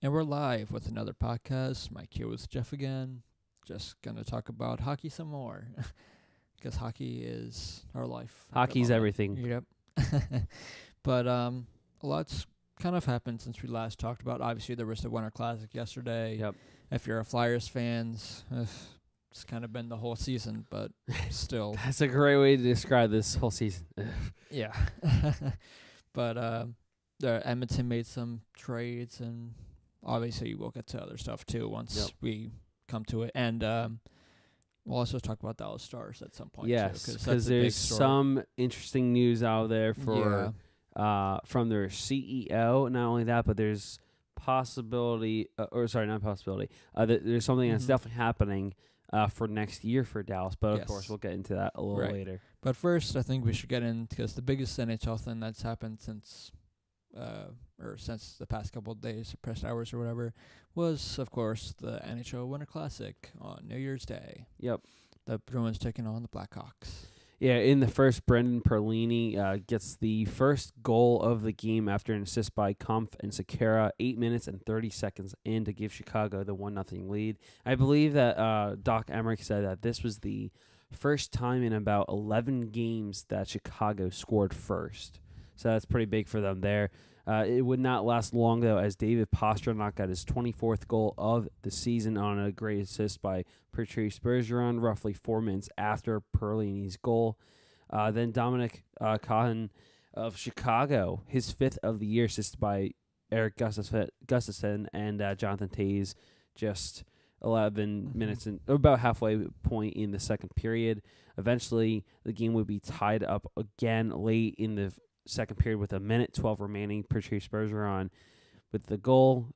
And we're live with another podcast. Mike here with Jeff again. Just going to talk about hockey some more. Because hockey is our life. Hockey's everything. Yep. But a lot's kind of happened since we last talked about. Obviously, there was the Winter Classic yesterday. Yep. If you're a Flyers fans, it's kind of been the whole season, but still. That's a great way to describe this whole season. Yeah. But Edmonton made some trades, and obviously we'll get to other stuff too once we come to it. And we'll also talk about Dallas Stars at some point. Yes, because there's some interesting news out there for from their CEO. Not only that, but there's possibility, not possibility. There's something that's definitely happening for next year for Dallas. But of course, we'll get into that a little later. But first, I think we should get in because the biggest NHL thing that's happened since the past couple of days, or past hours or whatever, was, of course, the NHL Winter Classic on New Year's Day. Yep. The Bruins taking on the Blackhawks. Yeah, in the first, Brendan Perlini gets the first goal of the game after an assist by Kampf and Sekera 8 minutes and 30 seconds in to give Chicago the 1-0 lead. I believe that Doc Emmerich said that this was the first time in about 11 games that Chicago scored first. So that's pretty big for them there. It would not last long, though, as David Pastrnak got his 24th goal of the season on a great assist by Patrice Bergeron, roughly 4 minutes after Perlini's goal. Then Dominic Cahan of Chicago, his 5th of the year, assisted by Eric Gustafsson and Jonathan Toews, just 11 minutes and about halfway point in the second period. Eventually, the game would be tied up again late in the second period with 1:12 remaining. Patrice Bergeron with the goal,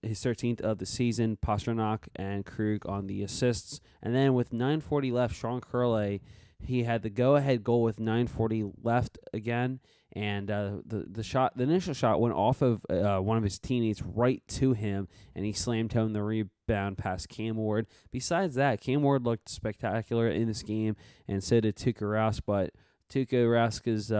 his 13th of the season. Pastrnak and Krug on the assists, and then with 9:40 left, Sean Curley, he had the go-ahead goal with 9:40 left again, and the initial shot went off of one of his teammates right to him, and he slammed home the rebound past Cam Ward. Besides that, Cam Ward looked spectacular in this game, and so did Tuukka Rask, but Tuukka Rask's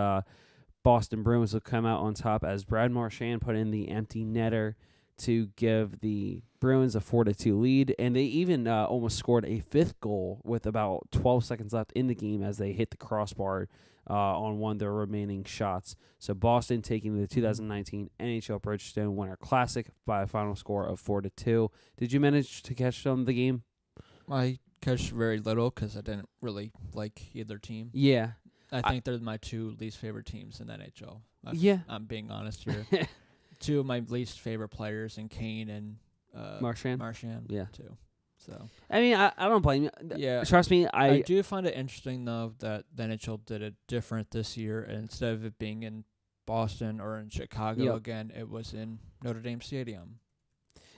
Boston Bruins will come out on top as Brad Marchand put in the empty netter to give the Bruins a 4-2 lead, and they even almost scored a 5th goal with about 12 seconds left in the game as they hit the crossbar on one of their remaining shots. So Boston taking the 2019 NHL Bridgestone Winter Classic by a final score of 4-2. Did you manage to catch the game? I catch very little because I didn't really like either team. Yeah. I think they're my two least favorite teams in the NHL. I'm being honest here. Two of my least favorite players in Kane and Marchand. Yeah. Too. So I mean, I don't blame you. Yeah. Trust me, I do find it interesting though that the NHL did it different this year, and instead of it being in Boston or in Chicago again, it was in Notre Dame Stadium.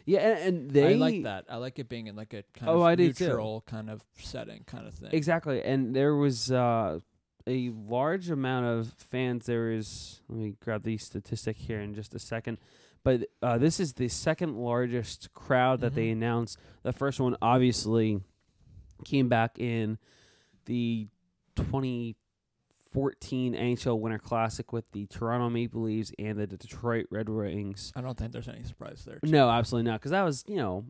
Yeah, and they... I like that. I like it being in like a kind of neutral kind of setting kind of thing. Exactly, and there was a large amount of fans. There is... Let me grab the statistic here in just a second. But this is the second largest crowd that they announced. The first one obviously came back in the 2014 NHL Winter Classic with the Toronto Maple Leafs and the Detroit Red Wings. I don't think there's any surprise there. No, absolutely not, because that was, well,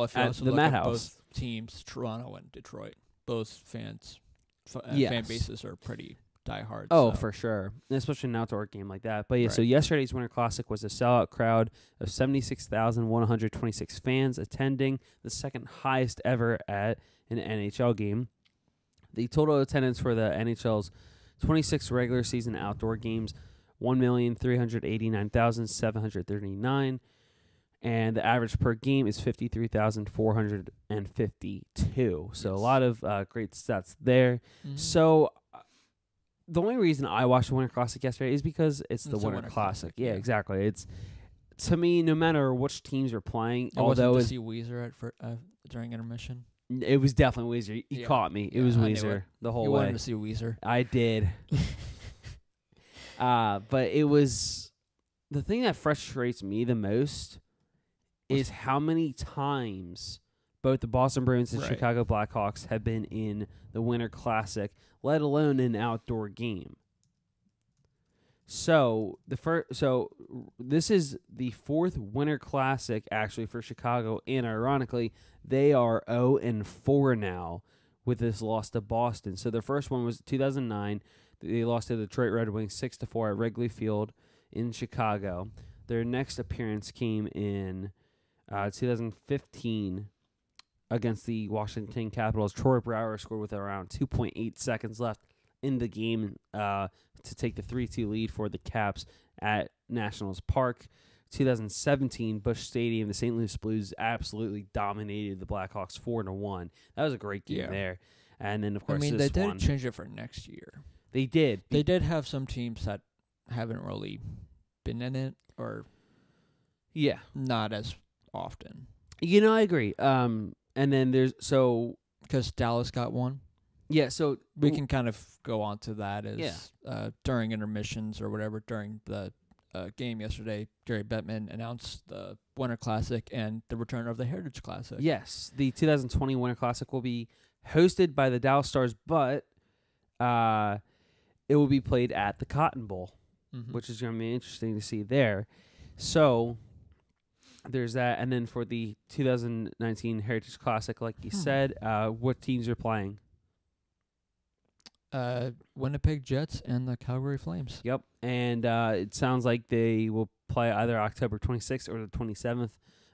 if you also the look Madhouse. at both teams, Toronto and Detroit, both fan bases are pretty diehard. Oh, so. for sure, and especially an outdoor game like that. But yeah, so yesterday's Winter Classic was a sellout crowd of 76,126 fans attending, the second highest ever at an NHL game. The total attendance for the NHL's 26 regular season outdoor games, 1,389,739, and the average per game is 53,452. So a lot of great stats there. So the only reason I watched the Winter Classic yesterday is because it's the Winter Classic. Yeah, exactly. It's, to me, no matter which teams are playing, although to see Weezer during intermission. It was definitely Weezer. He caught me. It was Weezer the whole way. You wanted to see Weezer. I did. But it was... The thing that frustrates me the most is how many times both the Boston Bruins and Chicago Blackhawks have been in the Winter Classic, let alone an outdoor game. So this is the 4th Winter Classic actually for Chicago, and ironically, they are 0-4 now with this loss to Boston. So their first one was 2009. They lost to the Detroit Red Wings 6-4 at Wrigley Field in Chicago. Their next appearance came in 2015 against the Washington Capitals. Troy Brouwer scored with around 2.8 seconds left in the game to take the 3-2 lead for the Caps at Nationals Park. 2017, Busch Stadium, the St. Louis Blues absolutely dominated the Blackhawks 4-1. That was a great game there. And then, of course, they did change it for next year. They did. They did have some teams that haven't really been in it, or not as often. I agree. And then there's because Dallas got one. Yeah, so we can kind of go on to that as during intermissions or whatever. During the game yesterday, Gary Bettman announced the Winter Classic and the return of the Heritage Classic. Yes, the 2020 Winter Classic will be hosted by the Dallas Stars, but it will be played at the Cotton Bowl, which is going to be interesting to see there. So there's that. And then for the 2019 Heritage Classic, like you said, what teams are playing? Winnipeg Jets and the Calgary Flames. Yep, and it sounds like they will play either October 26th or the 27th,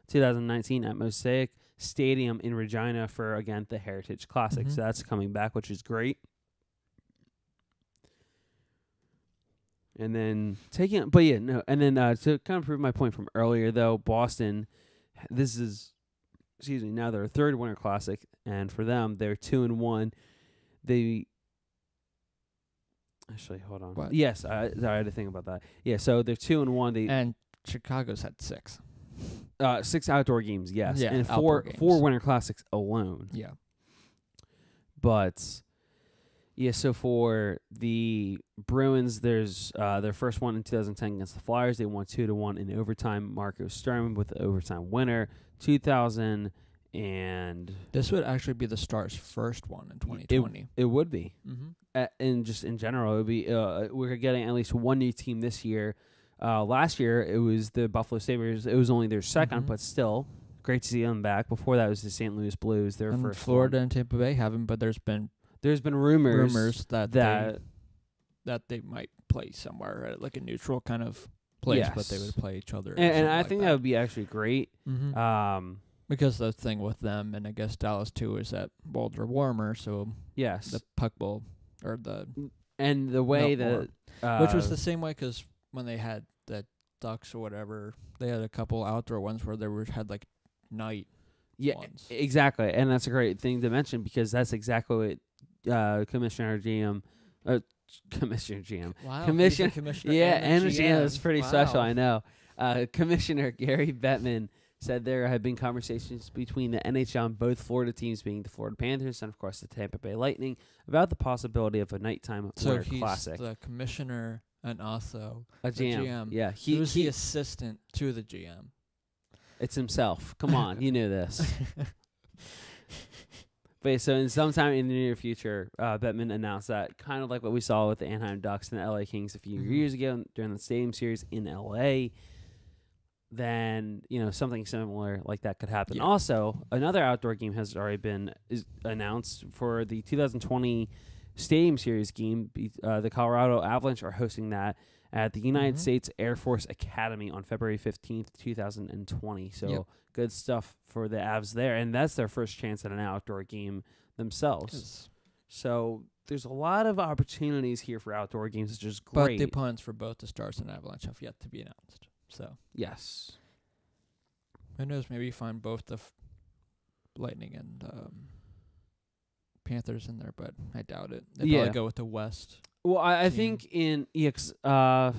2019 at Mosaic Stadium in Regina for, again, the Heritage Classic. So that's coming back, which is great. And then to kind of prove my point from earlier, though, Boston, this is, now their 3rd Winter Classic, and for them, they're 2-1. Actually, hold on. What? Yes, I had to think about that. Yeah, so they're 2-1. And Chicago's had 6. 6 outdoor games, yes. Yeah, and 4 Winter Classics alone. Yeah. But, so for the Bruins, there's their first one in 2010 against the Flyers. They won 2-1 in overtime. Marco Sturm with the overtime winner. 2000 and... This would actually be the Stars' first one in 2020. It would be. And just in general, it would be we're getting at least one new team this year. Last year, it was the Buffalo Sabres. It was only their second, but still, great to see them back. Before that, it was the St. Louis Blues, their first Florida and Tampa Bay haven't, but there's been rumors that they might play somewhere at like a neutral kind of place, but they would play each other. And I think that would be actually great. Because the thing with them, and I guess Dallas too, is that worlds are warmer, so the puck will, or the way that which was the same way because when they had the Ducks or whatever, they had a couple outdoor ones where they had like night ones. Exactly, and that's a great thing to mention because that's exactly what Commissioner GM. Commissioner GM. Wow. Commissioner and GM is pretty special, I know. Commissioner Gary Bettman said there have been conversations between the NHL and both Florida teams, being the Florida Panthers and, of course, the Tampa Bay Lightning, about the possibility of a nighttime Winter Classic. So he's the commissioner and also a GM. Yeah. He was the assistant to the GM. It's himself. Come on. You knew this. But so in sometime in the near future, Bettman announced that, kind of like what we saw with the Anaheim Ducks and the LA Kings a few years ago during the Stadium Series in LA, then something similar like that could happen. Also, another outdoor game has already been announced for the 2020 Stadium Series game. The Colorado Avalanche are hosting that at the United States Air Force Academy on February 15th, 2020. So good stuff for the Avs there, and that's their first chance at an outdoor game themselves. Yes. So there's a lot of opportunities here for outdoor games, which is great. But the opponents for both the Stars and Avalanche have yet to be announced. So yes, who knows? Maybe you find both the Lightning and Panthers in there, but I doubt it. They probably go with the West. Well, I think in EX, I'm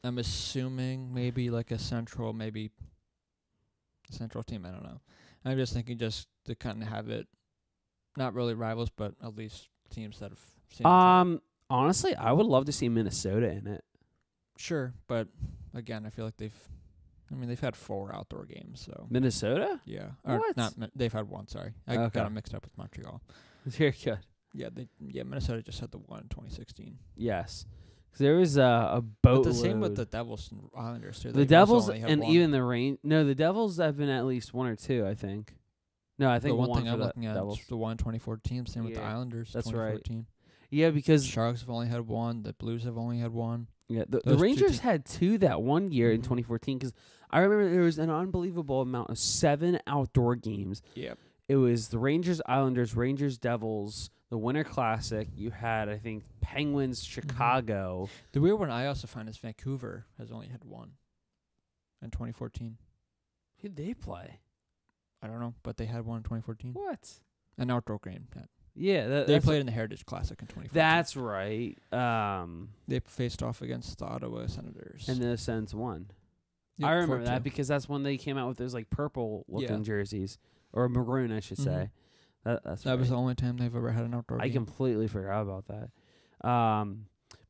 assuming maybe like a central team. I don't know. I'm just thinking just to kind of have it, not really rivals, but at least teams that have seen. Honestly, I would love to see Minnesota in it. Sure, but again, I feel like they've had 4 outdoor games. So Minnesota, what? They've had 1. Sorry, I got them mixed up with Montreal. Very good. Yeah, Minnesota just had the one in 2016. Yes, There was a But boatload. the same with the Devils and Islanders too. The Devils and even the Rain. No, the Devils have been at least 1 or 2, I think. No, I think the one one thing for I'm the looking at Devils. is the one in 2014. Same with the Yeah, Islanders. that's right. 2014. Yeah, because Sharks have only had one. The Blues have only had one. yeah, the Those two Rangers had 2 that one year in Mhm. 2014. Because I remember there was an unbelievable amount of 7 outdoor games. Yep. It was the Rangers, Islanders, Rangers, Devils, the Winter Classic. You had, I think, Penguins, Chicago. The weird one I also find is Vancouver has only had one in 2014. Who'd they play? I don't know, but they had one in 2014. What? An outdoor game. Yeah, They played in the Heritage Classic in 2014. That's right. They faced off against the Ottawa Senators. And the Sens won. Yep, I remember 4-2. that because that's when they came out with those like purple looking jerseys, or maroon, I should say. That's that was the only time they've ever had an outdoor game. I completely forgot about that.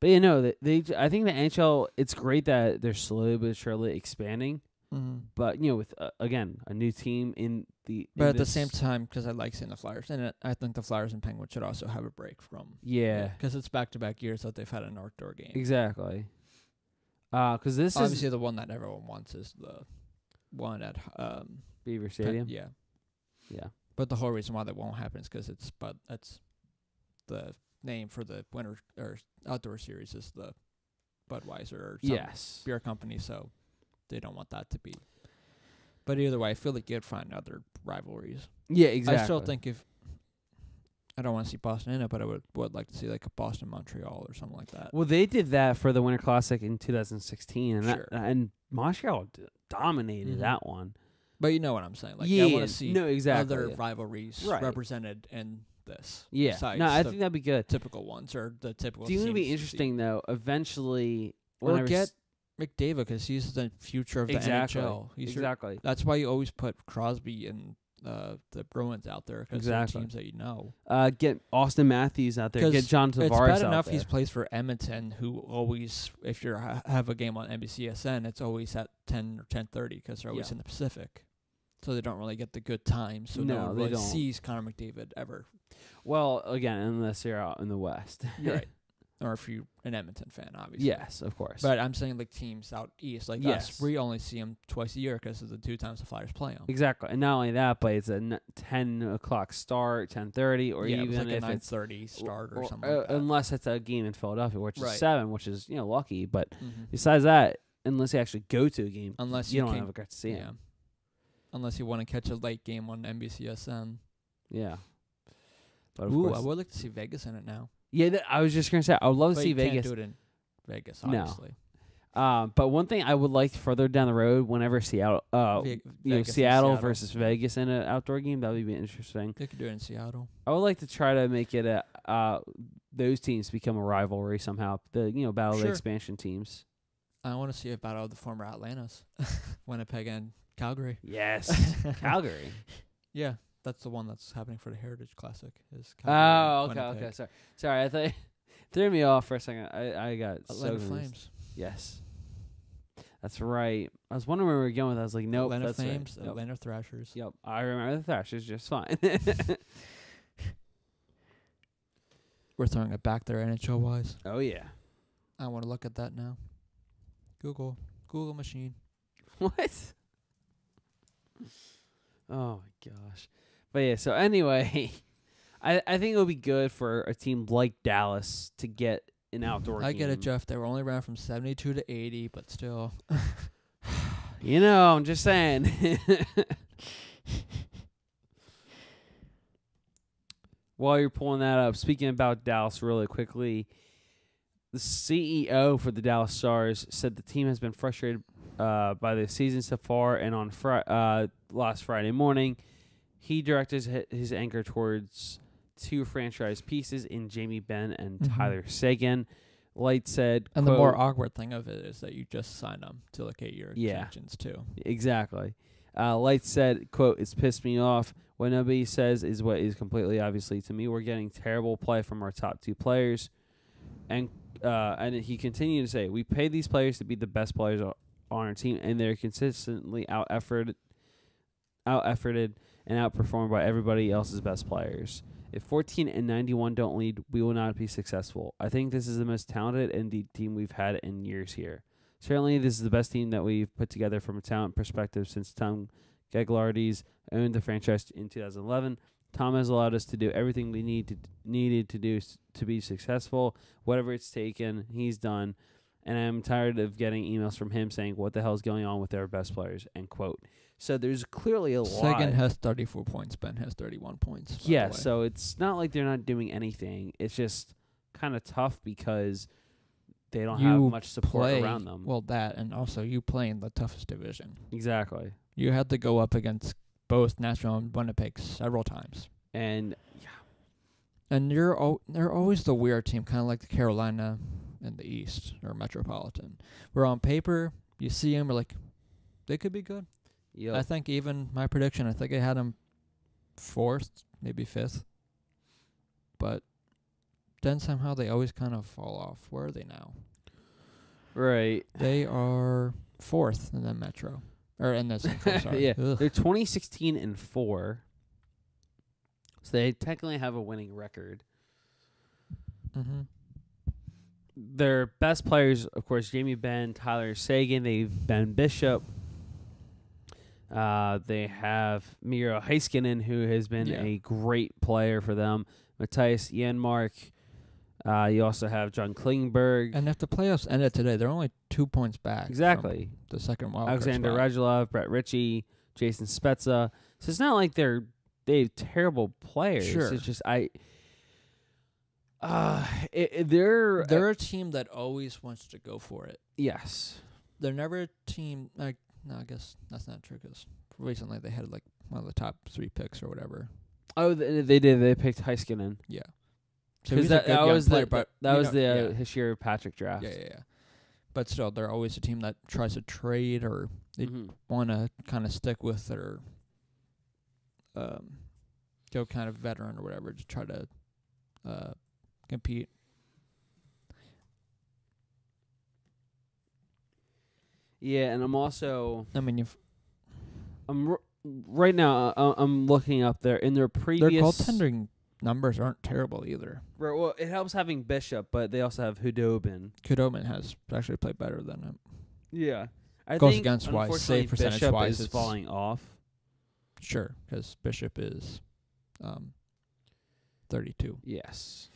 But you know, I think the NHL. It's great that they're slowly but surely expanding. But you know, with again a new team in the. But at the same time, because I like seeing the Flyers, and I think the Flyers and Penguins should also have a break from. Yeah. Because it's back-to-back years that they've had an outdoor game. Exactly. Because this obviously is the one that everyone wants is the one at Beaver Stadium. Yeah. Yeah. But the whole reason why that won't happen is because that's the name for the winter or outdoor series is the Budweiser or some beer company, so they don't want that to be. But either way, I feel like you'd find other rivalries. Yeah, exactly. I still think I don't want to see Boston in it, but I would like to see like a Boston-Montreal or something like that. Well, they did that for the Winter Classic in 2016, and and Montreal dominated that one. But you know what I'm saying? Like, I want to see other yeah. rivalries represented in this. Yeah, no, I think that'd be good. Typical ones or the typical. Do you think it'd be interesting though? Eventually, or get McDavid because he's the future of the NHL. Exactly. That's why you always put Crosby and the Bruins out there because they're teams that you know. Get Austin Matthews out there. Get John Tavares out there. It's bad enough he's plays for Edmonton, who always, if you have a game on NBCSN, it's always at 10 or 10:30 because they're always in the Pacific. So they don't really get the good times. So no one really sees Connor McDavid ever. Well, again, unless you're out in the West. You're right. Or if you're an Edmonton fan, obviously. Yes, of course. But I'm saying like teams out east, like us, we only see them twice a year because of the 2 times the Flyers play them. Exactly. And not only that, but it's a 10 o'clock start, 10:30, or even like if a it's 9:30 start or something like that. Unless it's a game in Philadelphia, which is 7, which is, lucky. But besides that, unless you actually go to a game, you don't ever get to see it. Unless you want to catch a late game on NBCSN. Yeah. But of course, I would like to see Vegas in it now. Yeah, I was just going to say, I would love to see Vegas. You can't do it in Vegas, obviously. No. But one thing I would like further down the road, whenever Seattle, Seattle versus Vegas in an outdoor game, that would be interesting. They could do it in Seattle. I would like to try to make it those teams become a rivalry somehow. The battle of the expansion teams. I want to see a battle of the former Atlantas, Winnipeg and Calgary. Yes, Calgary. Yeah. That's the one that's happening for the Heritage Classic. Okay. Sorry. I thought threw me off for a second. I got Atlanta Flames. Yes, that's right. I was wondering where we were going with that. I was like, nope. Atlanta that's Flames, right. Atlanta Thrashers. Yep, I remember the Thrashers just fine. We're throwing it back there NHL wise. Oh yeah. I want to look at that now. Google machine. What? Oh my gosh. But yeah, so anyway, I think it would be good for a team like Dallas to get an outdoor game. I get it, Jeff. They were only around from 72 to 80, but still. I'm just saying. While you're pulling that up, speaking about Dallas really quickly, the CEO for the Dallas Stars said the team has been frustrated by the season so far, and on last Friday morning, he directed his anger towards 2 franchise pieces in Jamie Benn and Tyler Seguin. Light said, and the more awkward thing of it is that you just sign them to look at your intentions too. Exactly. Light said, quote, "It's pissed me off. What nobody says is what is completely obviously to me. We're getting terrible play from our top 2 players." And he continued to say, "We pay these players to be the best players on our team, and they're consistently out-efforted out-efforted and outperformed by everybody else's best players. If 14 and 91 don't lead, we will not be successful. I think this is the most talented and deep team we've had in years here. Certainly, this is the best team that we've put together from a talent perspective since Tom Gagliardi's owned the franchise in 2011. Tom has allowed us to do everything we needed to do to be successful. Whatever it's taken, he's done. And I'm tired of getting emails from him saying, what the hell is going on with our best players, end quote. So there's clearly a lot. Sagan has 34 points. Ben has 31 points. Yeah, so it's not like they're not doing anything. It's just kind of tough because they don't have much support around them. Well, that, and also you play in the toughest division. Exactly. You had to go up against both Nashville and Winnipeg several times. And, yeah. And they're always the weird team, kind of like the Carolina in the East, or Metropolitan. Where on paper, you see them, you're like, they could be good. Yep. I think even my prediction, I think I had them 4th, maybe 5th. But then somehow they always kind of fall off. Where are they now? Right. They are 4th in the Metro. Or in this, I'm sorry. Yeah. They're 2016 and 4. So they technically have a winning record. Mm-hmm. Their best players, of course, Jamie Benn, Tyler Seguin. They've Ben Bishop. They have Miro Heiskanen, who has been a great player for them. Matthias Janmark. You also have John Klingberg. And if the playoffs ended today, they're only 2 points back. Exactly. From the second wild Alexander card spot. Radulov, Brett Ritchie, Jason Spezza. So it's not like they have terrible players. Sure. It's just they're a team that always wants to go for it. Yes. They're never a team like. No, I guess that's not true because recently they had like one of the top 3 picks or whatever. Oh, they did. They picked Heiskanen. Yeah. Because that was the Hishir Patrick draft. Yeah. But still, they're always a team that tries to trade or they want to kind of stick with their go kind of veteran or whatever to try to compete. Yeah, and I'm also. I mean, right now. I'm looking up there in their previous. Their goaltending numbers aren't terrible either. Right. Well, it helps having Bishop, but they also have Hudobin. Hudobin has actually played better than him. Yeah, I goes think against wise, save percentage Bishop wise, is falling off. Sure, because Bishop is 32. Yes.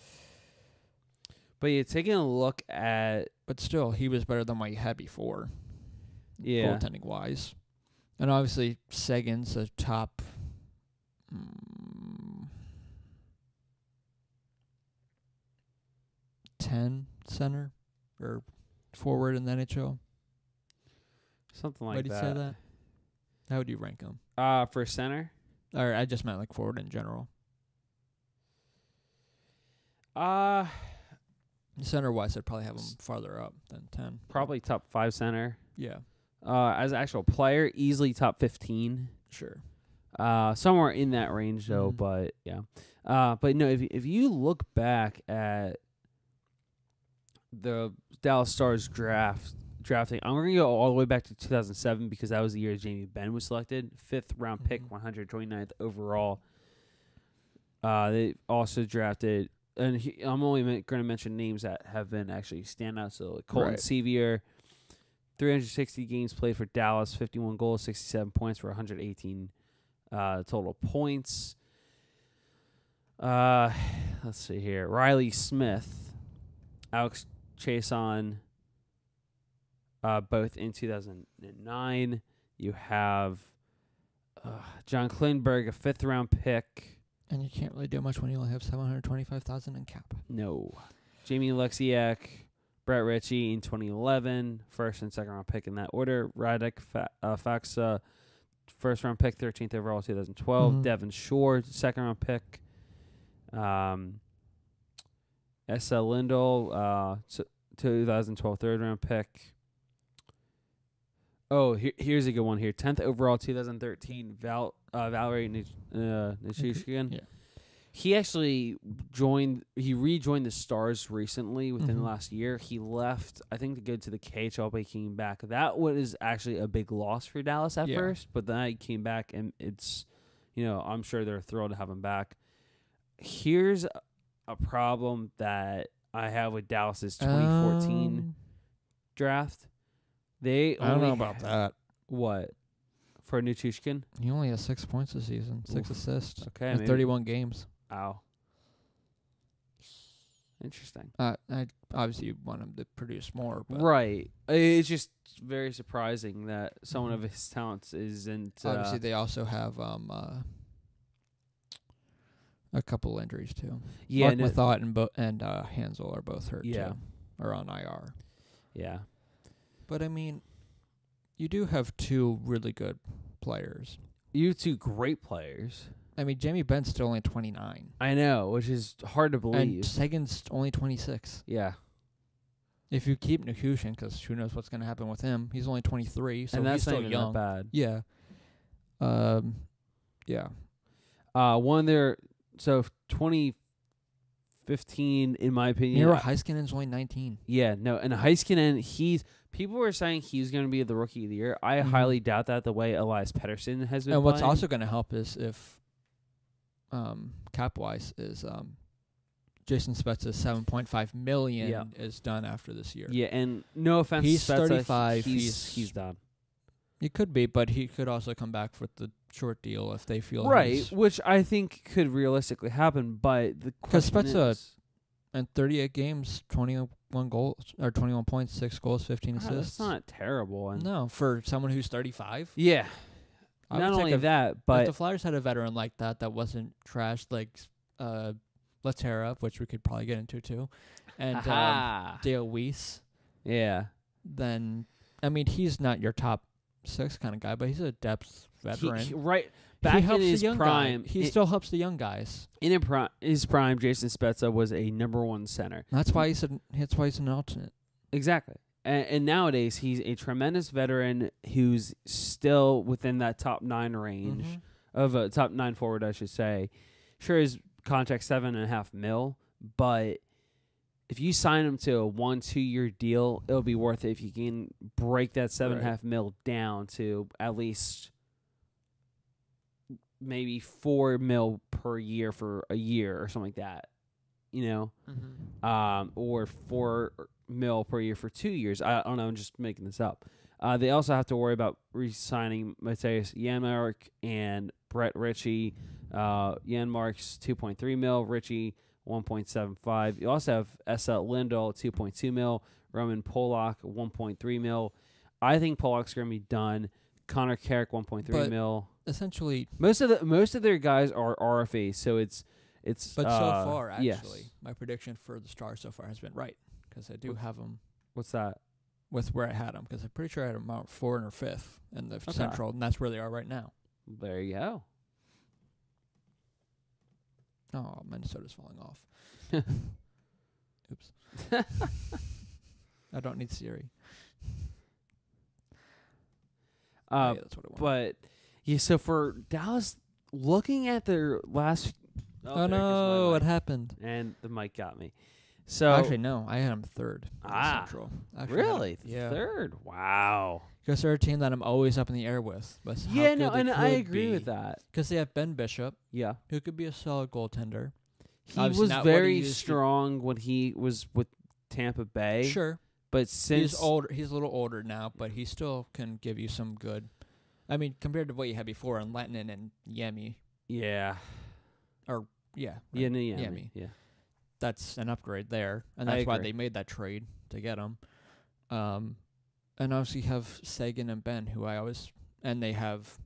But you're taking a look at. But still, he was better than what you had before. Yeah. Goaltending wise. And obviously, Sagan's a top 10 center or forward in the NHL. Something like Why did you that. say that? How would you rank him? For center? Or I just meant like forward in general. Center-wise, I'd probably have him farther up than 10. Probably top 5 center. Yeah. As an actual player, easily top 15. Sure. Somewhere in that range, though, but yeah. But no, if you look back at the Dallas Stars drafting, I'm going to go all the way back to 2007 because that was the year Jamie Benn was selected. 5th round pick, 129th overall. They also drafted, and I'm only going to mention names that have been actually standouts. So like Colton Sevier, 360 games played for Dallas, 51 goals, 67 points for 118 total points. Let's see here. Riley Smith, Alex Chason, both in 2009. You have John Klingberg, a 5th round pick. And you can't really do much when you only have $725,000 in cap. No. Jamie Alexiak, Brett Ritchie in 2011, 1st and 2nd round pick in that order. Radek Faksa, 1st round pick, 13th overall, 2012. Devin Shore, 2nd round pick. Esa Lindell, 2012 3rd round pick. Oh, here's a good one here. 10th overall, 2013, Valerie Nichushkin. Yeah. He actually rejoined the Stars recently within the last year. He left, I think, to go to the KHL, but he came back. That was actually a big loss for Dallas at first, but then he came back, and it's, I'm sure they're thrilled to have him back. Here's a problem that I have with Dallas's 2014 draft. I don't know about that. What? For Nichushkin? He only has 6 points this season, 6 assists. Okay, in 31 games. Ow. Interesting. Obviously, you want him to produce more. But right. It's just very surprising that someone of his talents isn't. Obviously, they also have a couple injuries, too. Yeah. Mark Mathot and Hansel are both hurt, too. Or on IR. Yeah. But, I mean, you do have 2 really good players. You have 2 great players. I mean, Jamie Benn's still only 29. I know, which is hard to believe. And Sagan's only 26. Yeah. If you keep Nichushkin, because who knows what's going to happen with him, he's only 23, so and that's he's still not even young. that bad. Yeah. Yeah. One of their 2015, in my opinion. Miro Heiskanen's only 19. Yeah, no, and Heiskanen, people were saying he's going to be the rookie of the year. I highly doubt that the way Elias Pettersson has been. And what's playing. also going to help is if cap wise is Jason Spezza's $7.5 million is done after this year. Yeah, and no offense, he's Spezza, 35. He's done. He could be, but he could also come back with the short deal if they feel which I think could realistically happen. But the question is, in 38 games, 21 goals or 21 points, 6 goals, 15 assists. That's not terrible. No, for someone who's 35. Yeah. Not only that, but if the Flyers had a veteran like that wasn't trashed, like Laterra, which we could probably get into too, and Dale Weiss. Yeah. Then, I mean, he's not your top 6 kind of guy, but he's a depth veteran. Back in his prime, he still helps the young guys. In his prime, Jason Spezza was a #1 center. That's why he's an alternate. Exactly. And nowadays, he's a tremendous veteran who's still within that top 9 range of a top 9 forward, I should say. Sure, his contract's $7.5 million, but if you sign him to a 1-2 year deal, it'll be worth it if you can break that $7.5 million down to at least maybe $4 million per year for a year or something like that. Or $4 million per year for 2 years. I don't know. I'm just making this up. They also have to worry about re-signing Matthias Janmark and Brett Ritchie. Janmark's $2.3 million, Ritchie $1.75. You also have S.L. Lindahl $2.2 million, Roman Polak $1.3 million. I think Polak's going to be done. Connor Carrick $1.3 million. Essentially, most of their guys are RFAs, so it's. But so far, actually, my prediction for the Stars so far has been right because I do have them. What's that? With where I had them, because I'm pretty sure I had them out 4th or 5th in the Central, and that's where they are right now. There you go. Oh, Minnesota's falling off. Oops. I don't need Siri. Yeah, that's what I want. But yeah, so for Dallas, looking at their last. Oh no! What happened? And the mic got me. So actually, no, I had them 3rd. Central. Actually, really? Yeah. 3rd? Wow. Because they're a team that I'm always up in the air with. And I agree with that. Because they have Ben Bishop. Yeah. Who could be a solid goaltender. He was very strong when he was with Tampa Bay. Sure. But since he's older, he's a little older now, but he still can give you some good. I mean, compared to what you had before in Lettinen and Yemi. Yeah. Or yeah. Right? Yemi. Yeah. That's an upgrade there, and that's why they made that trade to get him. And obviously you have Sagan and Ben, who I always, and they have,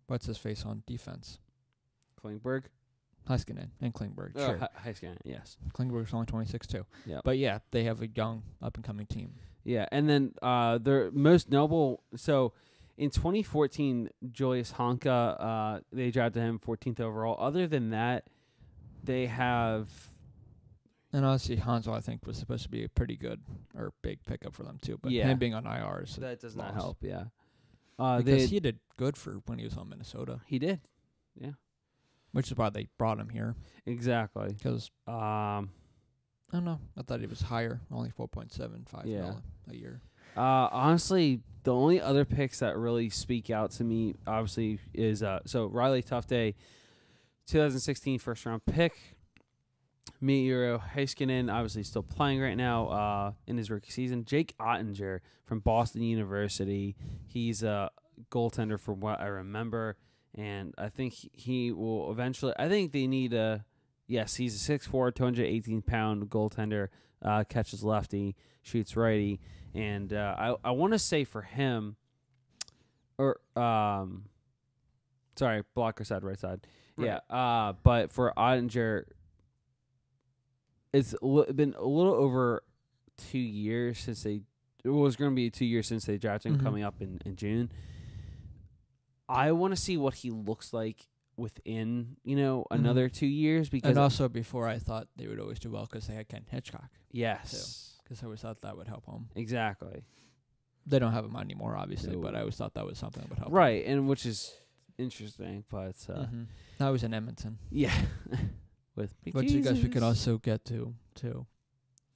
what's his face on defense? Klingberg? Heiskanen and Klingberg. Oh, sure. Heiskanen, yes. Klingberg's only 26 too. Yeah. But yeah, they have a young up and coming team. Yeah, and then their most noble. So in 2014, Julius Honka, they drafted him 14th overall. Other than that, they have. And honestly, Hansel, I think, was supposed to be a pretty good or big pickup for them too. But him being on IR is that does not help. Yeah, because he did good for when he was on Minnesota. He did. Yeah. which is why they brought him here. Exactly. Because I don't know. I thought he was higher, only 4.75 mil a year. Honestly, the only other picks that really speak out to me, obviously, is so Riley Tufte, 2016 first round pick. Miro Heiskanen, obviously still playing right now in his rookie season. Jake Ottinger from Boston University. He's a goaltender from what I remember, and I think he will eventually. I think they need a. Yes, he's a 6'4", 218-pound goaltender. Catches lefty, shoots righty, and I want to say for him, or sorry, blocker side, right side. Right. Yeah. But for Ottinger. It's been a little over 2 years since they. It was going to be 2 years since they drafted him, coming up in June. I want to see what he looks like within another 2 years, because and also before I thought they would always do well because they had Ken Hitchcock. Yes, because I always thought that would help him. Exactly. They don't have him anymore, obviously, but I always thought that was something that would help. Right, and which is interesting, but that was in Edmonton. Yeah. With which I guess we could also get to too.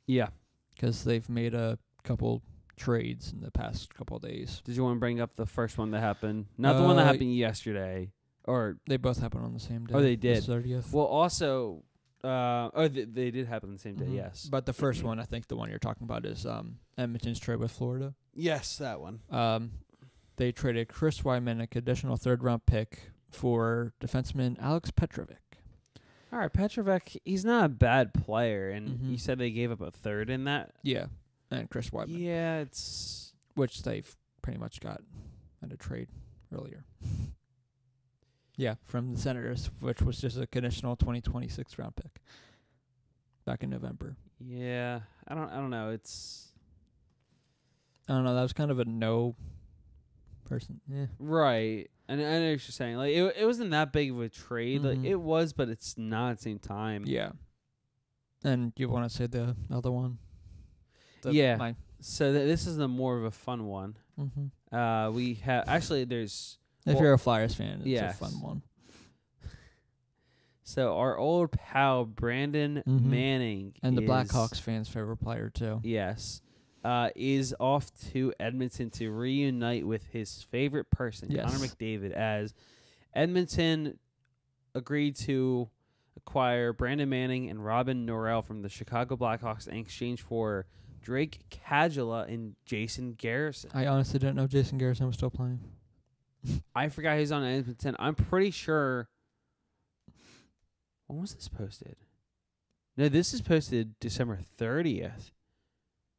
Yeah, because they've made a couple trades in the past couple of days. Did you want to bring up the first one that happened? Not the one that happened yesterday, or they both happened on the same day. Oh, they did. The 30th. Well, also, they did happen on the same day. Yes, but the first one, I think the one you're talking about is Edmonton's trade with Florida. Yes, that one. They traded Chris Wyman, a conditional third-round pick, for defenseman Alex Petrovic. All right, Petrovic, he's not a bad player, and you said they gave up a third in that? Yeah, and Chris Wyman. Yeah, it's... Which they've pretty much got in a trade earlier. Yeah, from the Senators, which was just a conditional 2026 round pick back in November. Yeah, I don't know, it's... I don't know, that was kind of a no person. Yeah. Right. And I know what you're saying. Like it wasn't that big of a trade. Like it was, but it's not at the same time. Yeah. And you want to say the other one? Yeah. So this is the more of a fun one. We have actually there's if you're a Flyers fan, it's a fun one. So our old pal Brandon Manning and the Blackhawks fans' favorite player too. Yes. Is off to Edmonton to reunite with his favorite person, Connor McDavid, as Edmonton agreed to acquire Brandon Manning and Robin Norrell from the Chicago Blackhawks in exchange for Drake Caggiula and Jason Garrison. I honestly didn't know Jason Garrison was still playing. I forgot he's on Edmonton. I'm pretty sure. When was this posted? No, this is posted December 30th.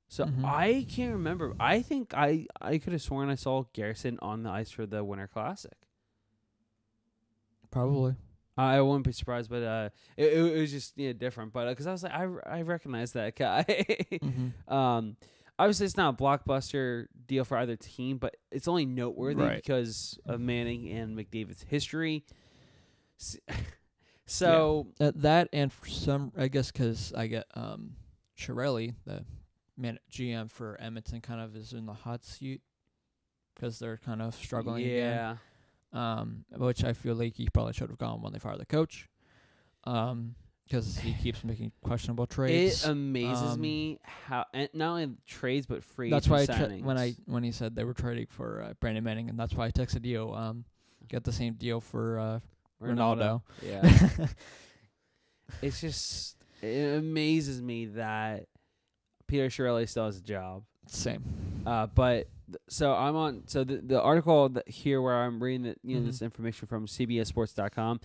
So I can't remember. I think I could have sworn I saw Garrison on the ice for the Winter Classic. Probably. I wouldn't be surprised, but it was just different. But because I was like, I recognize that guy. Obviously, it's not a blockbuster deal for either team, but it's only noteworthy because of Manning and McDavid's history. So that and for some, I guess, because I get Chiarelli, the GM for Edmonton, kind of is in the hot seat because they're kind of struggling again. Which I feel like he probably should have gone when they fired the coach, because he keeps making questionable trades. It amazes me how, and not only trades but free. That's why when he said they were trading for Brandon Manning, and that's why I texted you, get the same deal for Ronaldo. Yeah, it's just it amazes me that Peter Chiarelli still has a job. Same. But so I'm on. So the article here where I'm reading this information from CBSSports.com,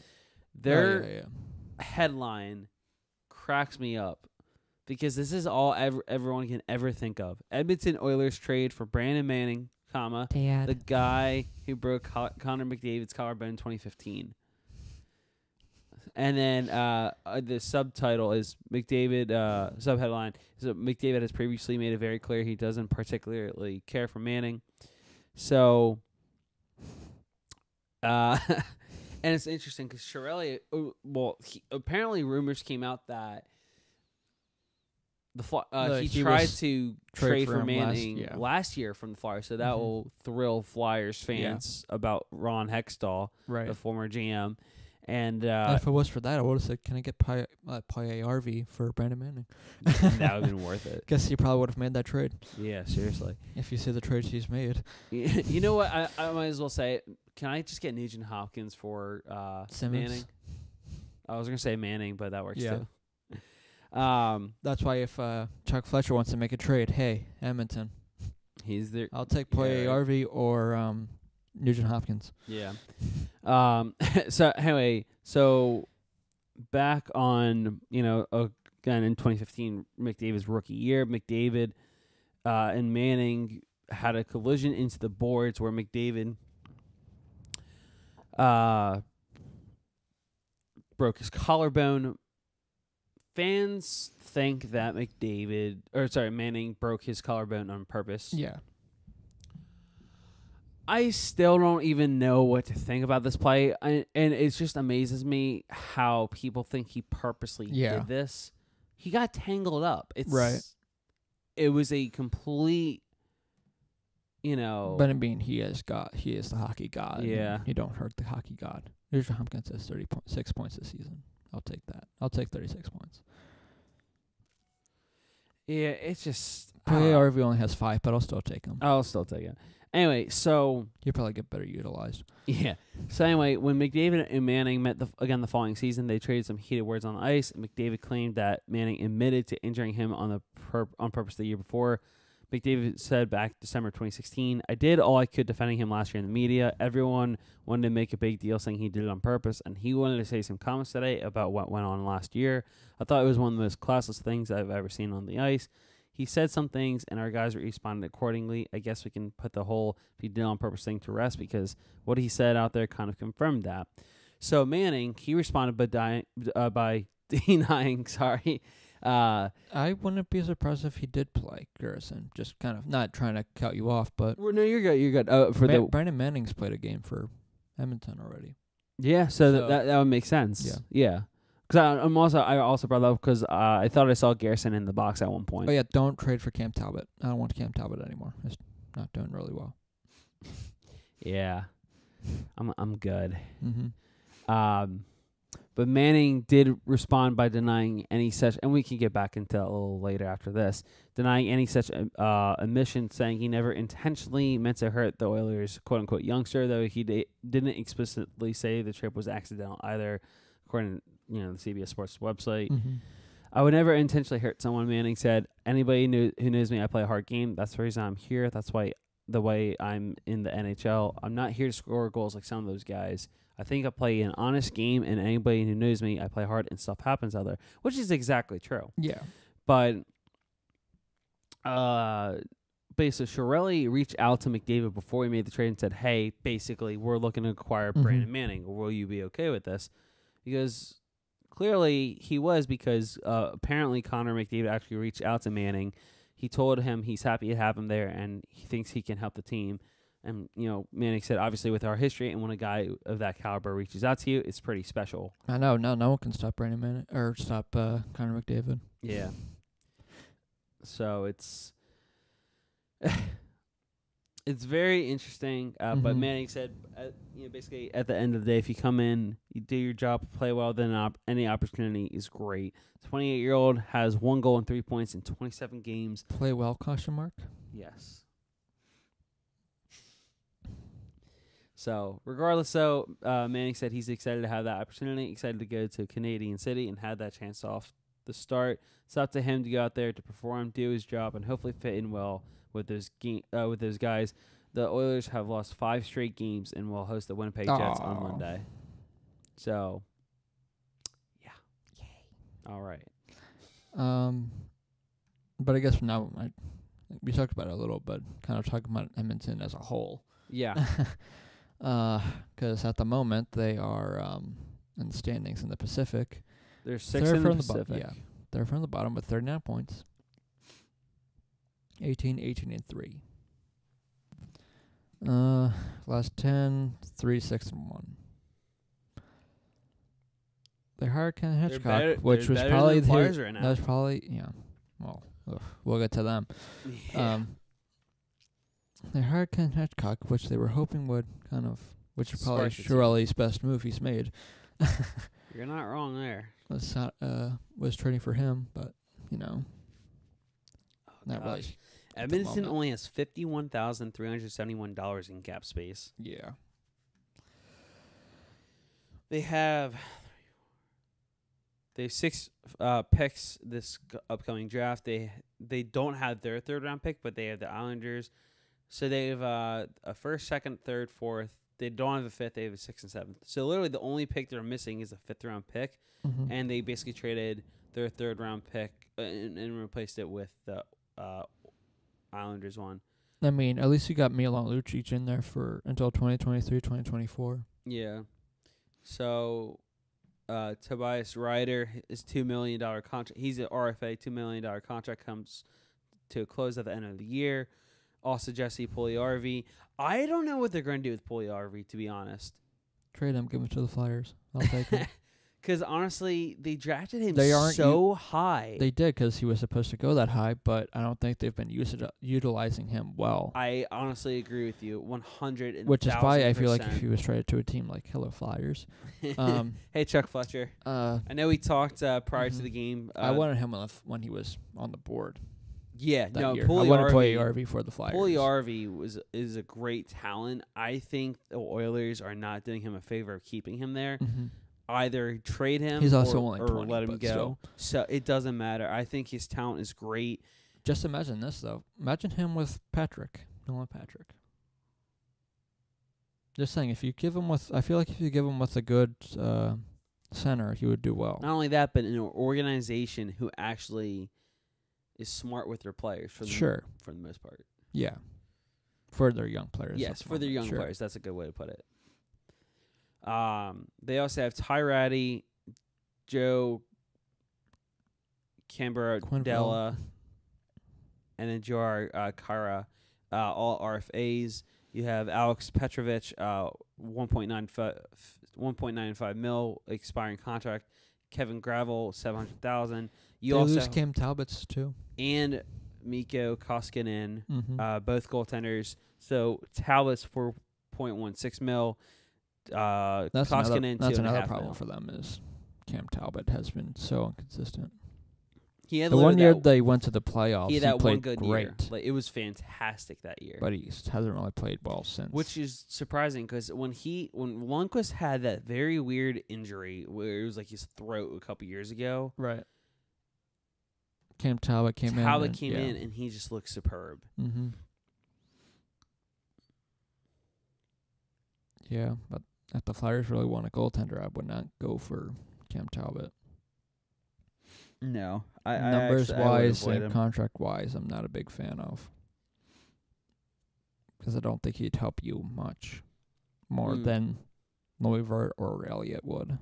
their headline cracks me up because this is all everyone can ever think of. Edmonton Oilers trade for Brandon Manning, the guy who broke Connor McDavid's collarbone in 2015. And then the subtitle is McDavid, subheadline is that McDavid has previously made it very clear he doesn't particularly care for Manning. So, and it's interesting because Chiarelli, apparently rumors came out that he tried to trade for Manning last year from the Flyers, so that will thrill Flyers fans about Ron Hextall, the former GM. And if it was for that, I would have said, "Can I get RV for Brandon Manning?" that would have been worth it. Guess he probably would have made that trade. Yeah, seriously. If you see the trades he's made. You know what? I might as well say, can I just get Nugent Hopkins for Manning? I was gonna say Manning, but that works too. That's why if Chuck Fletcher wants to make a trade, hey, Edmonton, he's there. I'll take RV or Nugent Hopkins. Yeah. So anyway, back on, again in 2015, McDavid's rookie year, McDavid and Manning had a collision into the boards where McDavid broke his collarbone. Fans think that Manning broke his collarbone on purpose. Yeah. I still don't even know what to think about this play, and it just amazes me how people think he purposely did this. He got tangled up. It was a complete, But being he is the hockey god. Yeah. You don't hurt the hockey god. Nugent Hopkins has 36 points this season. I'll take that. I'll take 36 points. Yeah, it's just... RV only has 5, but I'll still take him. I'll still take it. Anyway, so... He'll probably get better utilized. Yeah. So anyway, when McDavid and Manning met again the following season, they traded some heated words on the ice. McDavid claimed that Manning admitted to injuring him on purpose the year before. McDavid said back December 2016, "I did all I could defending him last year in the media. Everyone wanted to make a big deal saying he did it on purpose, and he wanted to say some comments today about what went on last year. I thought it was one of the most classless things I've ever seen on the ice. He said some things, and our guys responded accordingly. I guess we can put the whole he did it on purpose thing to rest because what he said out there kind of confirmed that." So Manning, he responded by denying, I wouldn't be surprised if he did play Garrison. Just kind of not trying to cut you off, but no, you're good. You're good. Brandon Manning's played a game for Edmonton already. Yeah, so that would make sense. Yeah. Because I also brought that up because I thought I saw Garrison in the box at one point. Oh yeah, don't trade for Cam Talbot. I don't want Cam Talbot anymore. He's not doing really well. Yeah, I'm good. Mm-hmm. But Manning did respond by denying any such, and we can get back into that a little later after this, denying any such admission, saying he never intentionally meant to hurt the Oilers' quote-unquote youngster, though he didn't explicitly say the trip was accidental either, according to the CBS Sports website. Mm-hmm. "I would never intentionally hurt someone," Manning said. "Anybody who knows me, I play a hard game. That's the reason I'm here. That's why the way I'm in the NHL. I'm not here to score goals like some of those guys. I think I play an honest game, and anybody who knows me, I play hard, and stuff happens out there," which is exactly true. Yeah. But basically, Chiarelli reached out to McDavid before he made the trade and said, "Hey, basically, we're looking to acquire Brandon Manning. Will you be okay with this?" Because clearly he was, because apparently Connor McDavid actually reached out to Manning. He told him he's happy to have him there, and he thinks he can help the team. And, Manning said, obviously, with our history, and when a guy of that caliber reaches out to you, it's pretty special. I know. No one can stop Brandon Manning or stop Connor McDavid. Yeah. So it's very interesting. But Manning said, basically, at the end of the day, if you come in, you do your job, play well, then any opportunity is great. 28-year-old has 1 goal and 3 points in 27 games. Play well, ? Yes. So, regardless, Manning said he's excited to have that opportunity, excited to go to Canadian City and had that chance off the start. It's up to him to go out there to perform, do his job, and hopefully fit in well with those guys. The Oilers have lost 5 straight games and will host the Winnipeg Jets on Monday. So, yeah. Yay. All right. But I guess now we talked about it a little, but kind of talking about Edmonton as a whole. Yeah. Because at the moment they are in the standings in the Pacific. They're 6th in the Pacific. Yeah, they're from the bottom with 39 points. 18-3. Last 10, 3-6-1. They hired Ken Hitchcock, which was probably right that was probably Well, we'll get to them. Yeah. They hired Ken Hitchcock, which they were hoping which is probably Chiarelli's best move he's made. You're not wrong there. Was trading for him, but not really. Edmonton only has $51,371 in cap space. Yeah. They have 6 picks this upcoming draft. They don't have their third round pick, but they have the Islanders. So they have a first, second, third, fourth. They don't have a fifth. They have a sixth and seventh. So literally the only pick they're missing is a fifth round pick, and they basically traded their third round pick and replaced it with the Islanders one. I mean, at least you got Milan Lucic in there for until 2023, 2024. Yeah. So Tobias Ryder, his $2 million contract. He's an RFA. $2 million contract comes to a close at the end of the year. Also, Jesse Puljujärvi. I don't know what they're going to do with Puljujärvi, to be honest. Trade him, give him to the Flyers. I'll take him. Because honestly, they drafted him high. They did because he was supposed to go that high, but I don't think they've been utilizing him well. I honestly agree with you, 100%. Which is why I feel like if he was traded to a team like Hello Flyers. Hey, Chuck Fletcher. I know we talked prior to the game. I wanted him when he was on the board. Yeah, no, I wanted Puljujärvi for the Flyers. Puljujärvi is a great talent. I think the Oilers are not doing him a favor of keeping him there. Either trade him He's also or only 20, let him go. Still. So it doesn't matter. I think his talent is great. Just imagine this, though. Imagine him with Nolan Patrick. Just saying, I feel like if you give him with a good center, he would do well. Not only that, but an organization who actually is smart with their players for the most part. Yeah. For their young players. Yes, for their young players. That's a good way to put it. They also have Ty Ratty, Joe Cambardella, and then Joe Kara, all RFAs. You have Alex Petrovich, 1.95 mil expiring contract. Kevin Gravel, $700,000. You also lose Cam Talbots too, and Mikko Koskinen, both goaltenders. So Talbots 4.16 mil. That's another problem for them is Cam Talbot has been so inconsistent. He had the one year they went to the playoffs. He had that played one good great. year. Like, it was fantastic that year. But he hasn't really played well since. Which is surprising because when Lundqvist had that very weird injury where it was like his throat a couple years ago. Right. Cam Talbot came in. And he just looked superb. Yeah, but if the Flyers really want a goaltender, I would not go for Cam Talbot. No. Numbers-wise and contract-wise, I'm not a big fan of. Because I don't think he'd help you much more than Louisville or Elliott would.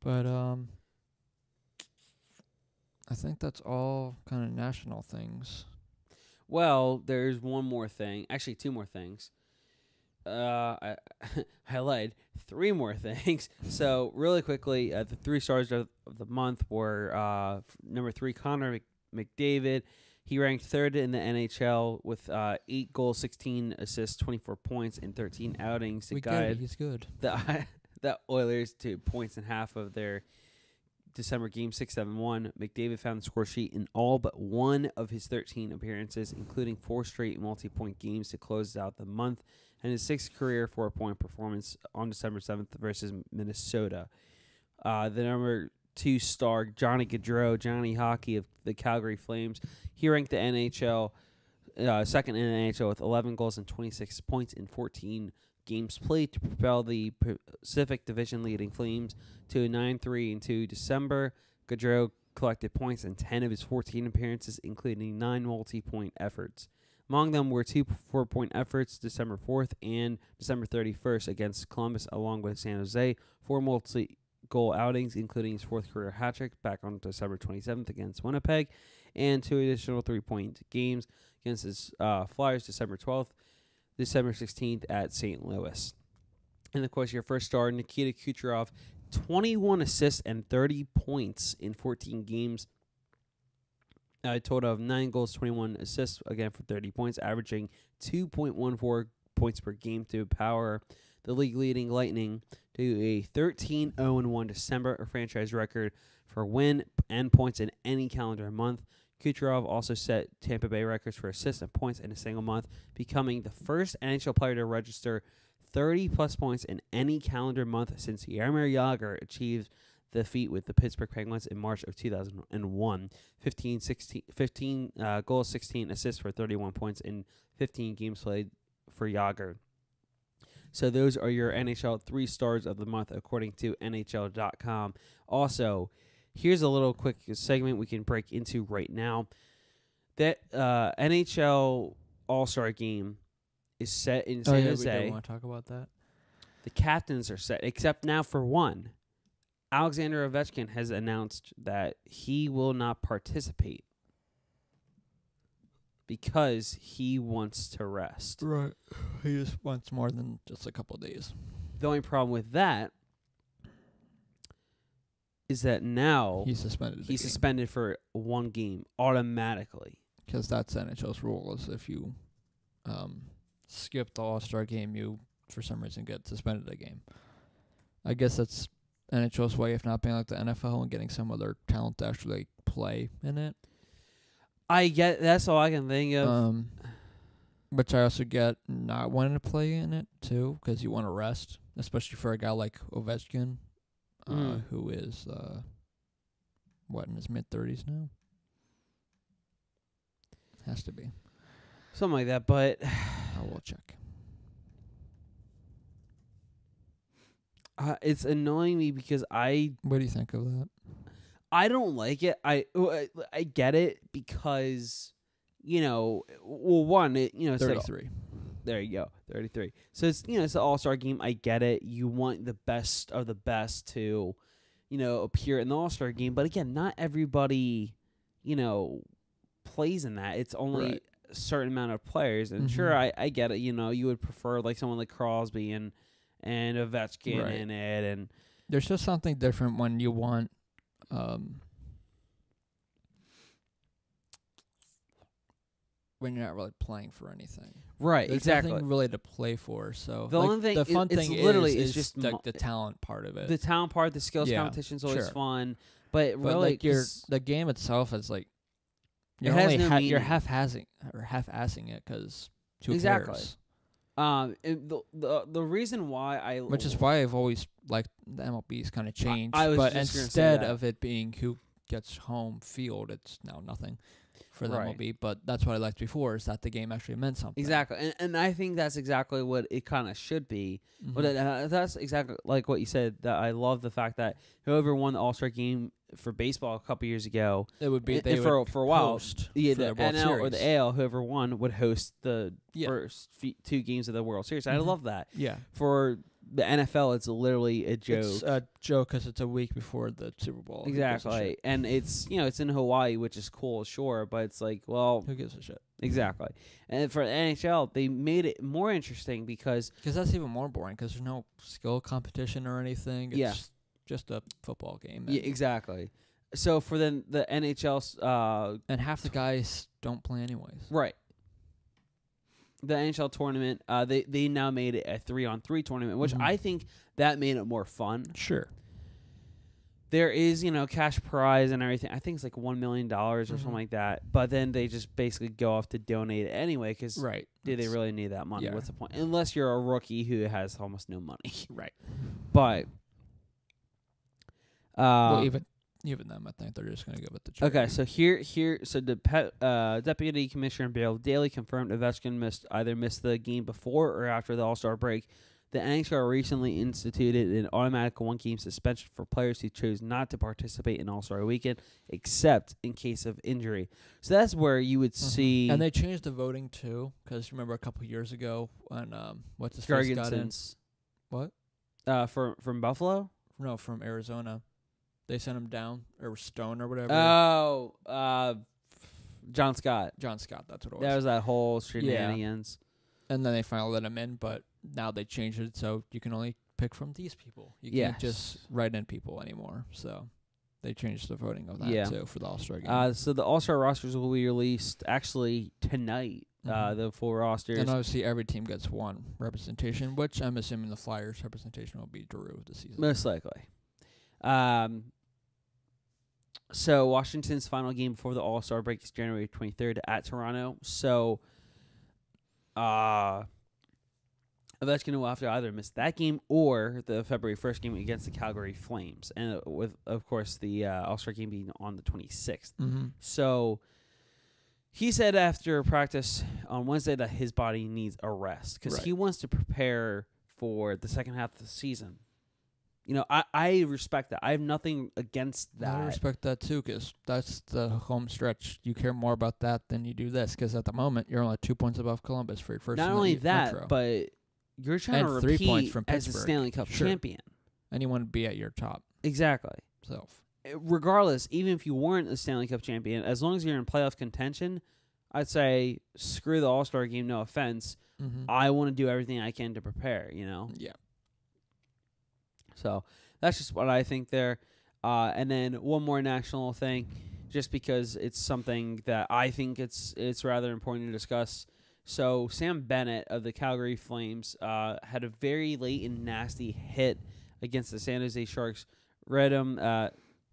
But I think that's all kind of national things. Well, there's one more thing. Actually, two more things. I lied. 3 more things. So, really quickly, the 3 stars of the month were number 3, Connor McDavid. He ranked 3rd in the NHL with 8 goals, 16 assists, 24 points, and 13 outings to guide he's good. The Oilers to points in half of their December game 6-7-1. McDavid found the score sheet in all but one of his 13 appearances, including 4 straight multi-point games to close out the month, and his 6th career 4-point performance on December 7th versus Minnesota. The number 2 star, Johnny Gaudreau, Johnny Hockey of the Calgary Flames, he ranked the NHL second in the NHL with 11 goals and 26 points in 14 games played to propel the Pacific Division leading Flames to a 9-3-2 December. Gaudreau collected points in 10 of his 14 appearances, including 9 multi-point efforts. Among them were 2 4-point efforts December 4th and December 31st against Columbus, along with San Jose. 4 multi-goal outings, including his 4th career hat-trick back on December 27th against Winnipeg, and 2 additional 3-point games against his Flyers December 12th, December 16th at St. Louis. And, of course, your first star, Nikita Kucherov, 21 assists and 30 points in 14 games. A total of 9 goals, 21 assists, again for 30 points, averaging 2.14 points per game to power the league-leading Lightning to a 13-0-1 December, a franchise record for win and points in any calendar month. Kucherov also set Tampa Bay records for assists and points in a single month, becoming the first NHL player to register 30-plus points in any calendar month since Jaromir Jagr achieved the feat with the Pittsburgh Penguins in March of 2001. 15 goals, 16 assists for 31 points in 15 games played for Jagr. So those are your NHL 3 stars of the month, according to NHL.com. Also, here's a little quick segment we can break into right now. That NHL All-Star game is set in San Jose. We do want to talk about that. The captains are set, except now for one. Alexander Ovechkin has announced that he will not participate because he wants to rest. Right. He just wants more than just a couple of days. The only problem with that is that now he's suspended. He's suspended for one game automatically. Because that's NHL's rule, is if you skip the All-Star game, you, for some reason, get suspended a game. I guess that's NHL's way of not being like the NFL and getting some other talent to actually play in it. I get, that's all I can think of. Which I also get not wanting to play in it, too, because you want to rest, especially for a guy like Ovechkin, who is, in his mid-30s now? Has to be. Something like that, but I will check. It's annoying me because What do you think of that? I don't like it. I get it because, one, it's 33. There you go, 33. So it's it's an All-Star game. I get it. You want the best of the best to, appear in the All-Star game. But again, not everybody, plays in that. It's only a certain amount of players. And sure, I get it. You would prefer like someone like Crosby and Ovechkin in it. And there's just something different when you want. When you're not really playing for anything, right? There's exactly. Nothing really to play for. So the only thing, the fun thing is just like the talent part of it. The talent part, the skills competition's always fun, but really, like the game itself is like you're half-assing it because who cares? The reason why which is why I've always liked the MLB's kind of changed. But instead of it being who gets home field, it's now nothing for the MLB. But that's what I liked before, is that the game actually meant something. Exactly, and I think that's exactly what it kind of should be. But that's exactly like what you said. That I love the fact that whoever won the All-Star game for baseball a couple years ago, it would be for a while. The NL Series. Or the AL, whoever won would host the first 2 games of the World Series. I love that. Yeah. For the NFL, it's literally a joke. It's a joke because it's a week before the Super Bowl. Exactly, and it's it's in Hawaii, which is cool, sure, but it's like, well, who gives a shit? Exactly, and for the NHL, they made it more interesting because that's even more boring because there's no skill competition or anything. It's just a football game. Yeah, exactly. So for the NHL, and half the guys don't play anyways. Right. The NHL tournament, they now made it a 3-on-3 tournament, which I think that made it more fun. Sure. There is, cash prize and everything. I think it's like $1 million or something like that. But then they just basically go off to donate it anyway because do they really need that money? Yeah. What's the point? Unless you're a rookie who has almost no money. Right. But even them, I think they're just going to give it to charity. Okay, so so the Deputy Commissioner Bill Daly confirmed Ovechkin either missed the game before or after the All-Star break. The NHL recently instituted an automatic 1-game suspension for players who chose not to participate in All-Star Weekend, except in case of injury. So that's where you would see. And they changed the voting too, because remember a couple years ago when what's his face got in? What? From Buffalo? No, from Arizona. They sent him down, or Stone or whatever. Oh, John Scott. John Scott, that's what it was. That was that whole shenanigans. Yeah. And then they finally let him in, but now they changed it so you can only pick from these people. You can't just write in people anymore. So they changed the voting of that too for the All-Star game. So the All-Star rosters will be released actually tonight. the full rosters. And obviously every team gets one representation, which I'm assuming the Flyers representation will be Drew this season. Most likely. So Washington's final game before the All-Star break is January 23rd at Toronto. So Ovechkin will have to either miss that game or the February 1st game against the Calgary Flames. And with, of course, the All-Star game being on the 26th. Mm-hmm. So he said after practice on Wednesday that his body needs a rest because he wants to prepare for the second half of the season. You know, I respect that. I have nothing against that. I respect that, too, because that's the home stretch. You care more about that than you do this, because at the moment, you're only 2 points above Columbus for your first. Not only that, Metro. but you're trying to 3 repeat points from as a Pittsburgh. Stanley Cup champion. And you want to be at your top Exactly. self. Regardless, even if you weren't a Stanley Cup champion, as long as you're in playoff contention, I'd say screw the All-Star game, no offense. Mm-hmm. I want to do everything I can to prepare, you know? Yeah. So that's just what I think there. And then one more national thing, just because it's something that I think it's rather important to discuss. So Sam Bennett of the Calgary Flames had a very late and nasty hit against the San Jose Sharks. Redham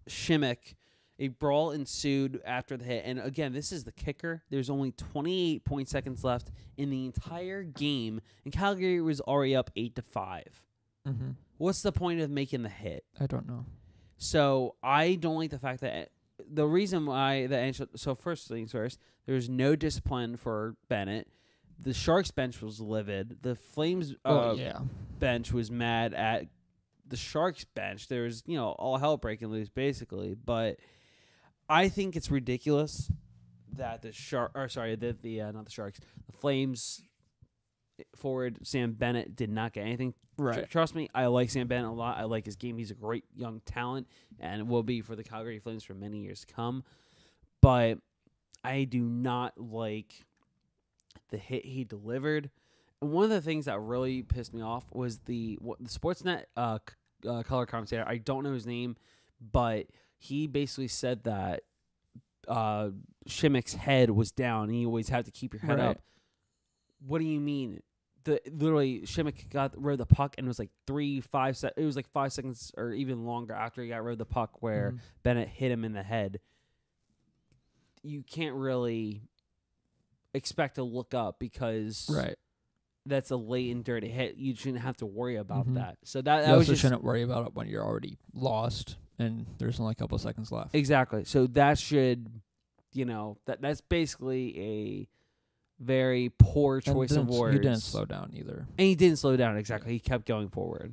Shimmick. A brawl ensued after the hit. And again, this is the kicker. There's only 28 seconds left in the entire game, and Calgary was already up 8-5. Mm-hmm. What's the point of making the hit? I don't know. So I don't like the fact that the reason why the NHL. So first things first, there's no discipline for Bennett. The Sharks bench was livid. The Flames bench was mad at the Sharks bench. There was all hell breaking loose basically. But I think it's ridiculous that the Flames forward Sam Bennett did not get anything. Right. Trust me, I like Sam Bennett a lot. I like his game. He's a great young talent and will be for the Calgary Flames for many years to come. But I do not like the hit he delivered. And one of the things that really pissed me off was the Sportsnet color commentator. I don't know his name, but he basically said that Shimmick's head was down and you always have to keep your head up. What do you mean? Literally, Shimmick got rid of the puck and it was like 5 seconds or even longer after he got rid of the puck where Bennett hit him in the head. You can't really expect to look up because that's a late and dirty hit. You shouldn't have to worry about that. So that you was also shouldn't worry about it when you're already lost and there's only a couple of seconds left. Exactly. So that should, that's basically a very poor choice of words. He didn't slow down either. And he didn't slow down, exactly. He kept going forward.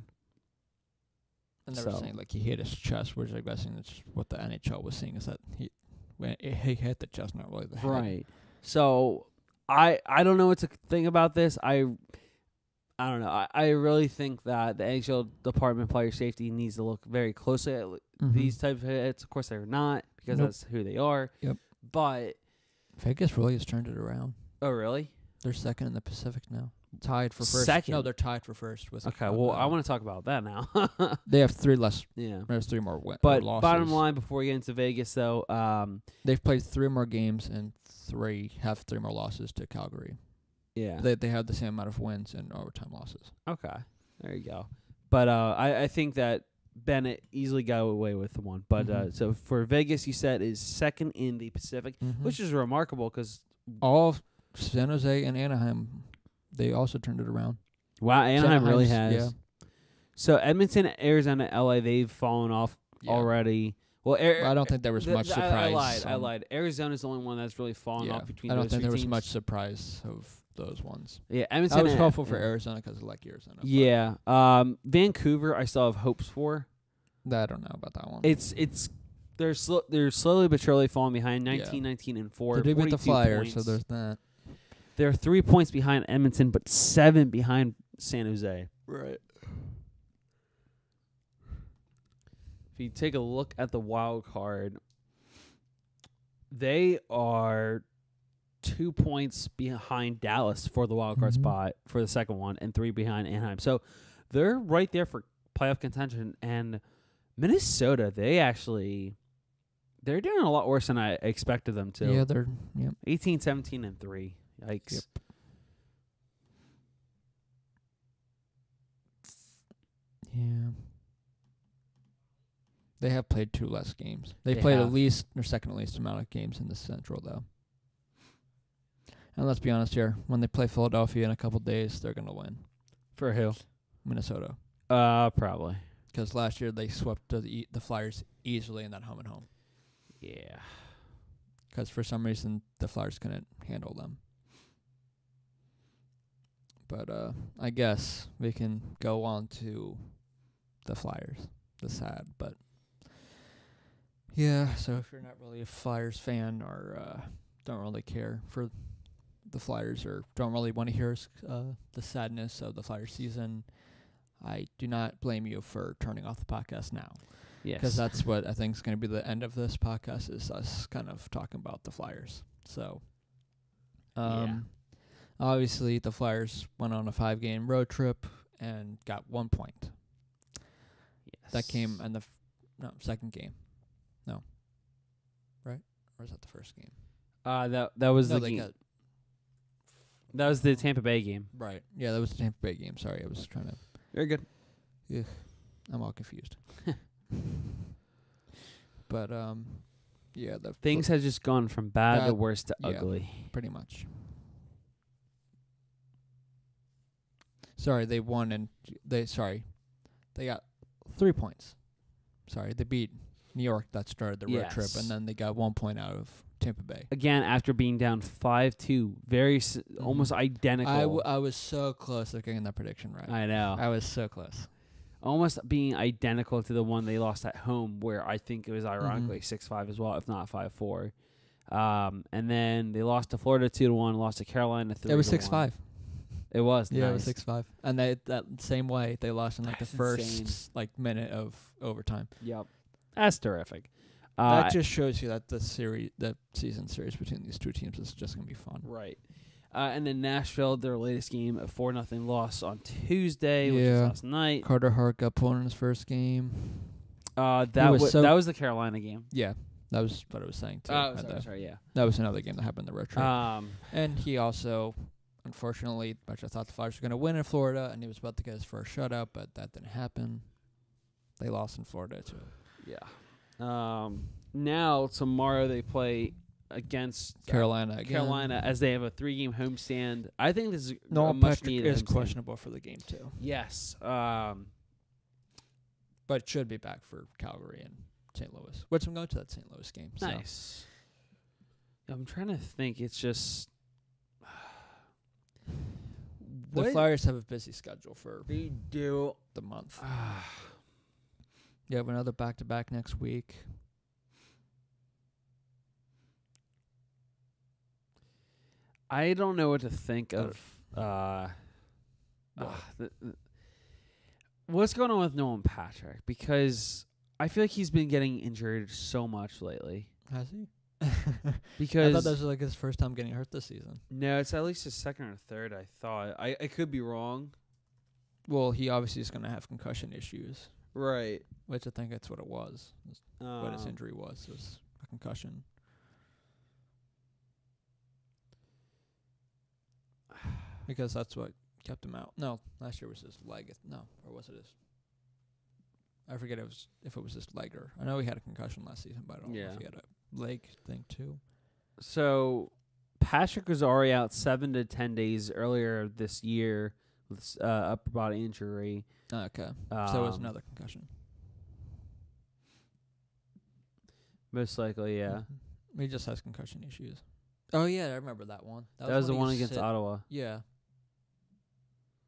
And they were saying, he hit his chest, which I'm guessing is what the NHL was saying, is that he hit the chest, not really the head. Right. So, I don't know what to think about this. I don't know. I really think that the NHL Department of Player Safety needs to look very closely at these types of hits. Of course, they're not, because that's who they are. Yep. But Vegas really has turned it around. Oh, really? They're second in the Pacific now. Tied for first. Second? No, they're tied for first. Okay, well, I want to talk about that now. They have 3 less. Yeah. There's 3 more But losses. bottom line, before we get into Vegas, though, they've played 3 more games and have 3 more losses to Calgary. Yeah. They have the same amount of wins and overtime losses. Okay. There you go. But I think that Bennett easily got away with the one. But so for Vegas, you said is second in the Pacific, which is remarkable because all San Jose and Anaheim, they also turned it around. Wow, Anaheim really has. Yeah. So Edmonton, Arizona, LA, they've fallen off already. Well, I don't think there was much surprise. I lied. Arizona's the only one that's really fallen off between those I don't think there was teams. much surprise of those ones. Yeah, Edmonton. I was hopeful for Arizona because I like Arizona. Yeah. Vancouver, I still have hopes for. I don't know about that one. They're slowly but surely falling behind. 19 and 4. They did beat the Flyers, points. so there's that. They're 3 points behind Edmonton, but 7 behind San Jose. Right. If you take a look at the wild card, they are 2 points behind Dallas for the wild card spot for the second one, and 3 behind Anaheim. So they're right there for playoff contention. And Minnesota, they're doing a lot worse than I expected them to. Yeah, they're 18, 17, and 3. Yikes. Yep. Yeah. They have played 2 less games. They played have. at least or second least amount of games in the Central, though. And let's be honest here. When they play Philadelphia in a couple days, they're going to win. For who? Minnesota. Probably. Because last year they swept the Flyers easily in that home and home. Yeah. Because for some reason the Flyers couldn't handle them. But I guess we can go on to the Flyers. The sad, but yeah. So if you're not really a Flyers fan or don't really care for the Flyers or don't really want to hear the sadness of the Flyers season, I do not blame you for turning off the podcast now. Yes. Because that's what I think is going to be the end of this podcast, is us kind of talking about the Flyers. So, obviously the Flyers went on a 5-game road trip and got 1 point. Yes. That came in the second game. No. Right? Or was that the first game? That was the game. That was the Tampa Bay game. Right. Yeah, that was the Tampa Bay game. Sorry, I was trying to... Very good. Ugh, I'm all confused. But, yeah. Things have just gone from bad to worse to ugly. Pretty much. Sorry, they won and... They got 3 points. Sorry, they beat New York. That started the road trip, and then they got 1 point out of Tampa Bay. Again, after being down 5-2, very almost identical. I was so close to getting that prediction right. I know. I was so close. Almost being identical to the one they lost at home, where I think it was ironically 6-5 as well, if not 5-4. And then they lost to Florida 2-1, lost to Carolina 3-1. It was 6-5. It was. Yeah, nice. it was 6-5. And that same way, they lost in the first insane. minute of overtime. Yep. That's terrific. That just shows you that the season series between these two teams is just going to be fun. Right. And then Nashville, their latest game, a 4-0 loss on Tuesday, which was last night. Carter Hart got pulled in his first game. That was the Carolina game. Yeah, that was what I was saying too. Sorry, yeah. That was another game that happened in the road trip. And he also, unfortunately, much I thought the Flyers were going to win in Florida, and he was about to get his first shutout, but that didn't happen. They lost in Florida too. Yeah. Now tomorrow they play against Carolina as they have a 3-game homestand. I think this is Noah much Patrick needed. Is questionable for the game too. Yes. But should be back for Calgary and St. Louis. Which I'm going to that St. Louis game. Nice. So. I'm trying to think. It's just the Flyers have a busy schedule for they do the month. You have another back-to-back next week. I don't know what to think of what's going on with Nolan Patrick, because I feel like he's been getting injured so much lately. Has he? Because I thought that was like his first time getting hurt this season. No, it's at least his second or third, I thought. I could be wrong. Well, he obviously is going to have concussion issues. Right. Which I think that's what it was. What his injury was a concussion. Because that's what kept him out. No, last year was his leg. Or was it his... I forget if it was his leg or... I know he had a concussion last season, but I don't know if he had a leg thing too. So, Patrick was already out 7 to 10 days earlier this year with upper body injury. Okay. So it was another concussion. Most likely, yeah. Mm-hmm. He just has concussion issues. Oh, yeah, I remember that one. That was the one against Ottawa. Yeah.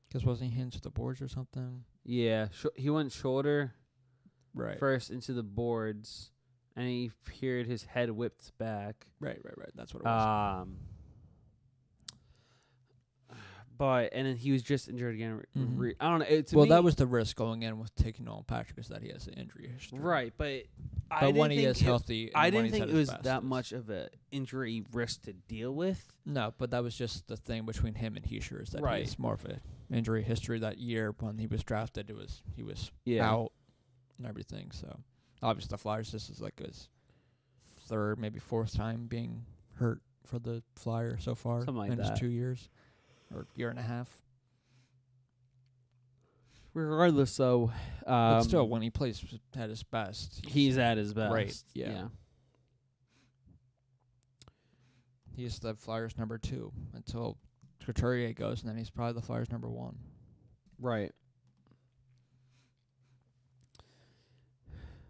Because wasn't he hit into the boards or something? Yeah. He went shoulder first into the boards, and he heard his head whipped back. Right. That's what it was. And then he was just injured again. Mm-hmm. I don't know. That was the risk going in with taking Nolan Patrick, is that he has an injury history. Right, but when he is healthy, I didn't think it was that much of an injury risk to deal with. No, but that was just the thing between him and Heischer, is that he has more of an injury history. That year when he was drafted, he was out and everything. So obviously the Flyers, this is like his third, maybe fourth time being hurt for the Flyer so far Something like in that. his 2 years or year and a half. Regardless, though, But still, when he plays at his best, he's at his best. great. Yeah. He's the Flyers' number 2 until Couturier goes, and then he's probably the Flyers' number 1. Right.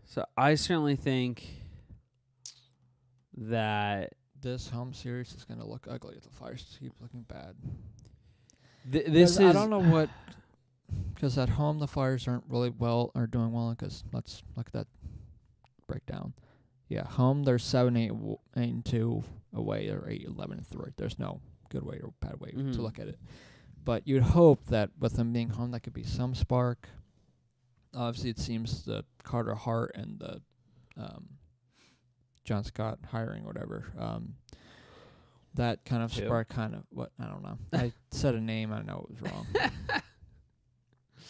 So I certainly think that This home series is going to look ugly if the Flyers keep looking bad. this is. I don't know what, because at home the Flyers aren't really doing well. Because let's look at that breakdown. Yeah, home they're 7-8-2, away they're 8-11-3. There's no good way or bad way to look at it. But you'd hope that with them being home, that could be some spark. Obviously, it seems the Carter Hart and the John Scott hiring, whatever, that kind of spark kind of, I don't know. I said a name, I know it was wrong.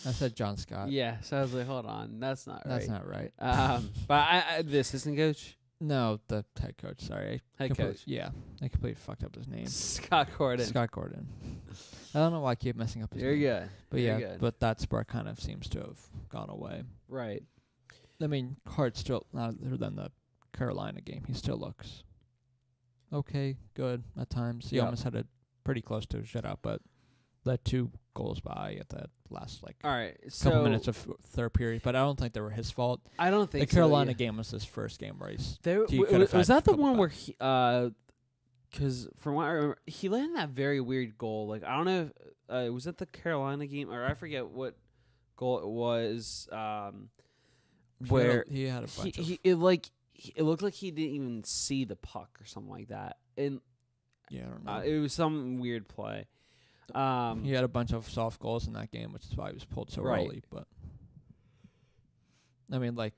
I said John Scott. Yeah, so I was like, hold on, that's not right. That's not right. But I the assistant coach? No, the head coach, sorry. Head coach. Yeah, I completely fucked up his name. Scott Gordon. Scott Gordon. I don't know why I keep messing up his name. You're good. But You're yeah, good. but that spark kind of seems to have gone away. Right. I mean, Hart still, other than the Carolina game, he still looks okay, good at times. He almost had it pretty close to a shutout, but let 2 goals by at that last all right, couple minutes of third period. But I don't think they were his fault. I don't think the Carolina game was his first game where was that the one where he because from what I remember, he let in that very weird goal. Like, I don't know if was it the Carolina game, or I forget what goal it was, where he had a bunch of... it looked like he didn't even see the puck or something like that. And yeah, I don't know. It was some weird play. He had a bunch of soft goals in that game, which is why he was pulled so early. But I mean, like,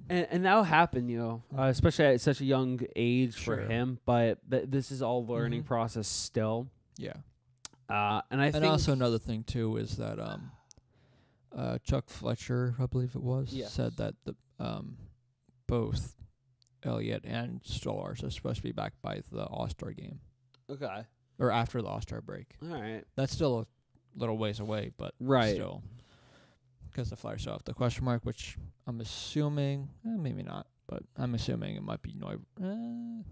and that'll happen, especially at such a young age for Sure. him. But this is all learning process still. Yeah. And I think also another thing too is that Chuck Fletcher, I believe it was, said that the both Elliott and Stolarz are supposed to be back by the All-Star game. Okay. Or after the All-Star break. All right. That's still a little ways away, but still. Because the Flyers still have the question mark, which I'm assuming, maybe not, but I'm assuming it might be Neuber.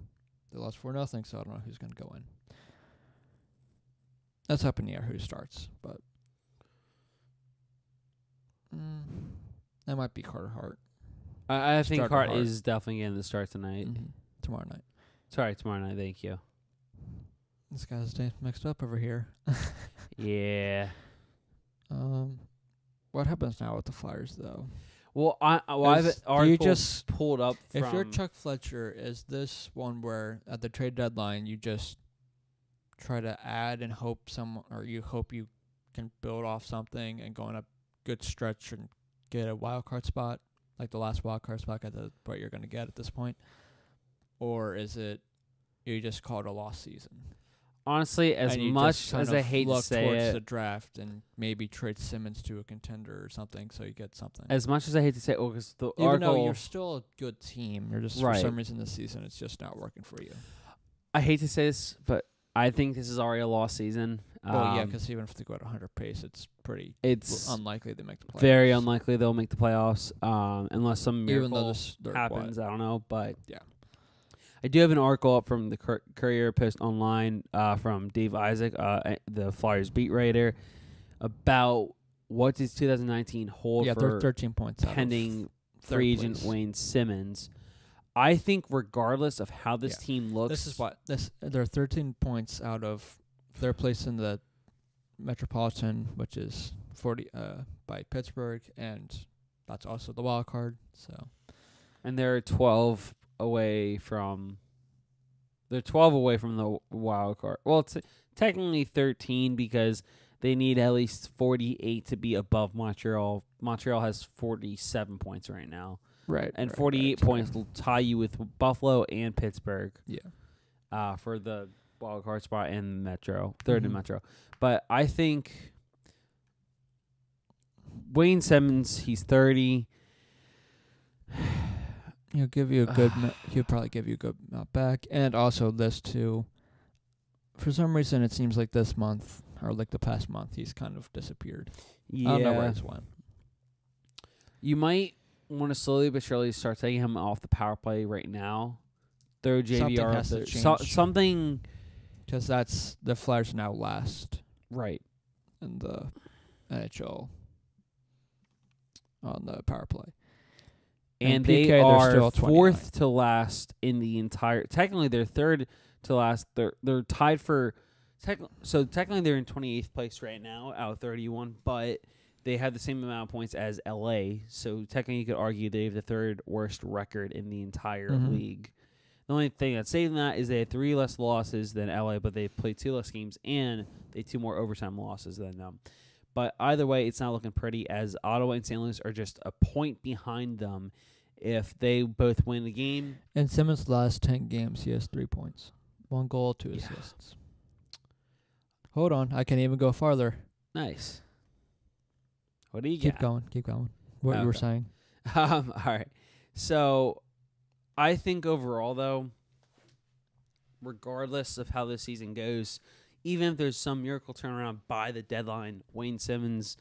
They lost 4-0, so I don't know who's going to go in. That's up in the air who starts, but that might be Carter Hart. I think Hart is definitely going to start tonight. Tomorrow night. Sorry, tomorrow night. Thank you. This guy's day mixed up over here. Yeah. What happens now with the Flyers, though? Well, I have an article you just pulled up. If you're Chuck Fletcher, is this one where at the trade deadline you just try to add and hope you can build off something and go on a good stretch and get a wild card spot, like the last wild card spot at what you're going to get at this point, or is it you just call it a lost season? Honestly, as much as I hate to say towards it, the draft and maybe trade Simmons to a contender or something, so you get something. As much as I hate to say it, because the even article, though you're still a good team, you're just for some reason this season it's just not working for you. I hate to say this, but I think this is already a lost season. Well, yeah, because even if they go at 100 pace, it's unlikely they make the playoffs. Very unlikely they'll make the playoffs, unless some miracle happens. I don't know, but yeah. I do have an article up from the Courier Post Online from Dave Isaac, the Flyers beat writer, about what does 2019 hold for they're 13 points pending free agent Wayne Simmons. I think regardless of how this team looks... This is what... They're 13 points out of third place in the Metropolitan, which is 40 by Pittsburgh, and that's also the wild card. So, and they're 12 away from... They're 12 away from the wild card. Well, it's technically 13 because they need at least 48 to be above Montreal. Montreal has 47 points right now. Right. And 48 points will tie you with Buffalo and Pittsburgh. Yeah. For the wild card spot in Metro, third in Metro. But I think Wayne Simmons, he's 30. He'll give you a good. He'll probably give you a good amount back, and also this too. For some reason, it seems like this month or like the past month, he's kind of disappeared. Yeah. I don't know where he's went. You might want to slowly but surely start taking him off the power play right now. Throw JVR up there. Something. Because that's the Flyers now last. Right. In the NHL on the power play. And PK, they are still 4th to last in the entire. Technically, they're 3rd to last. They're tied for. So technically, they're in 28th place right now out of 31, but they have the same amount of points as LA. So technically, you could argue they have the 3rd worst record in the entire league. The only thing that's saving that is they had 3 less losses than LA, but they played 2 less games and they had 2 more overtime losses than them. But either way, it's not looking pretty as Ottawa and St. Louis are just a point behind them if they both win the game. In Simmons' last 10 games, he has 3 points. 1 goal, 2 assists. Hold on. I can even go farther. Nice. What do you Keep going. What you were saying. All right. So I think overall, though, regardless of how this season goes, even if there's some miracle turnaround by the deadline, Wayne Simmons'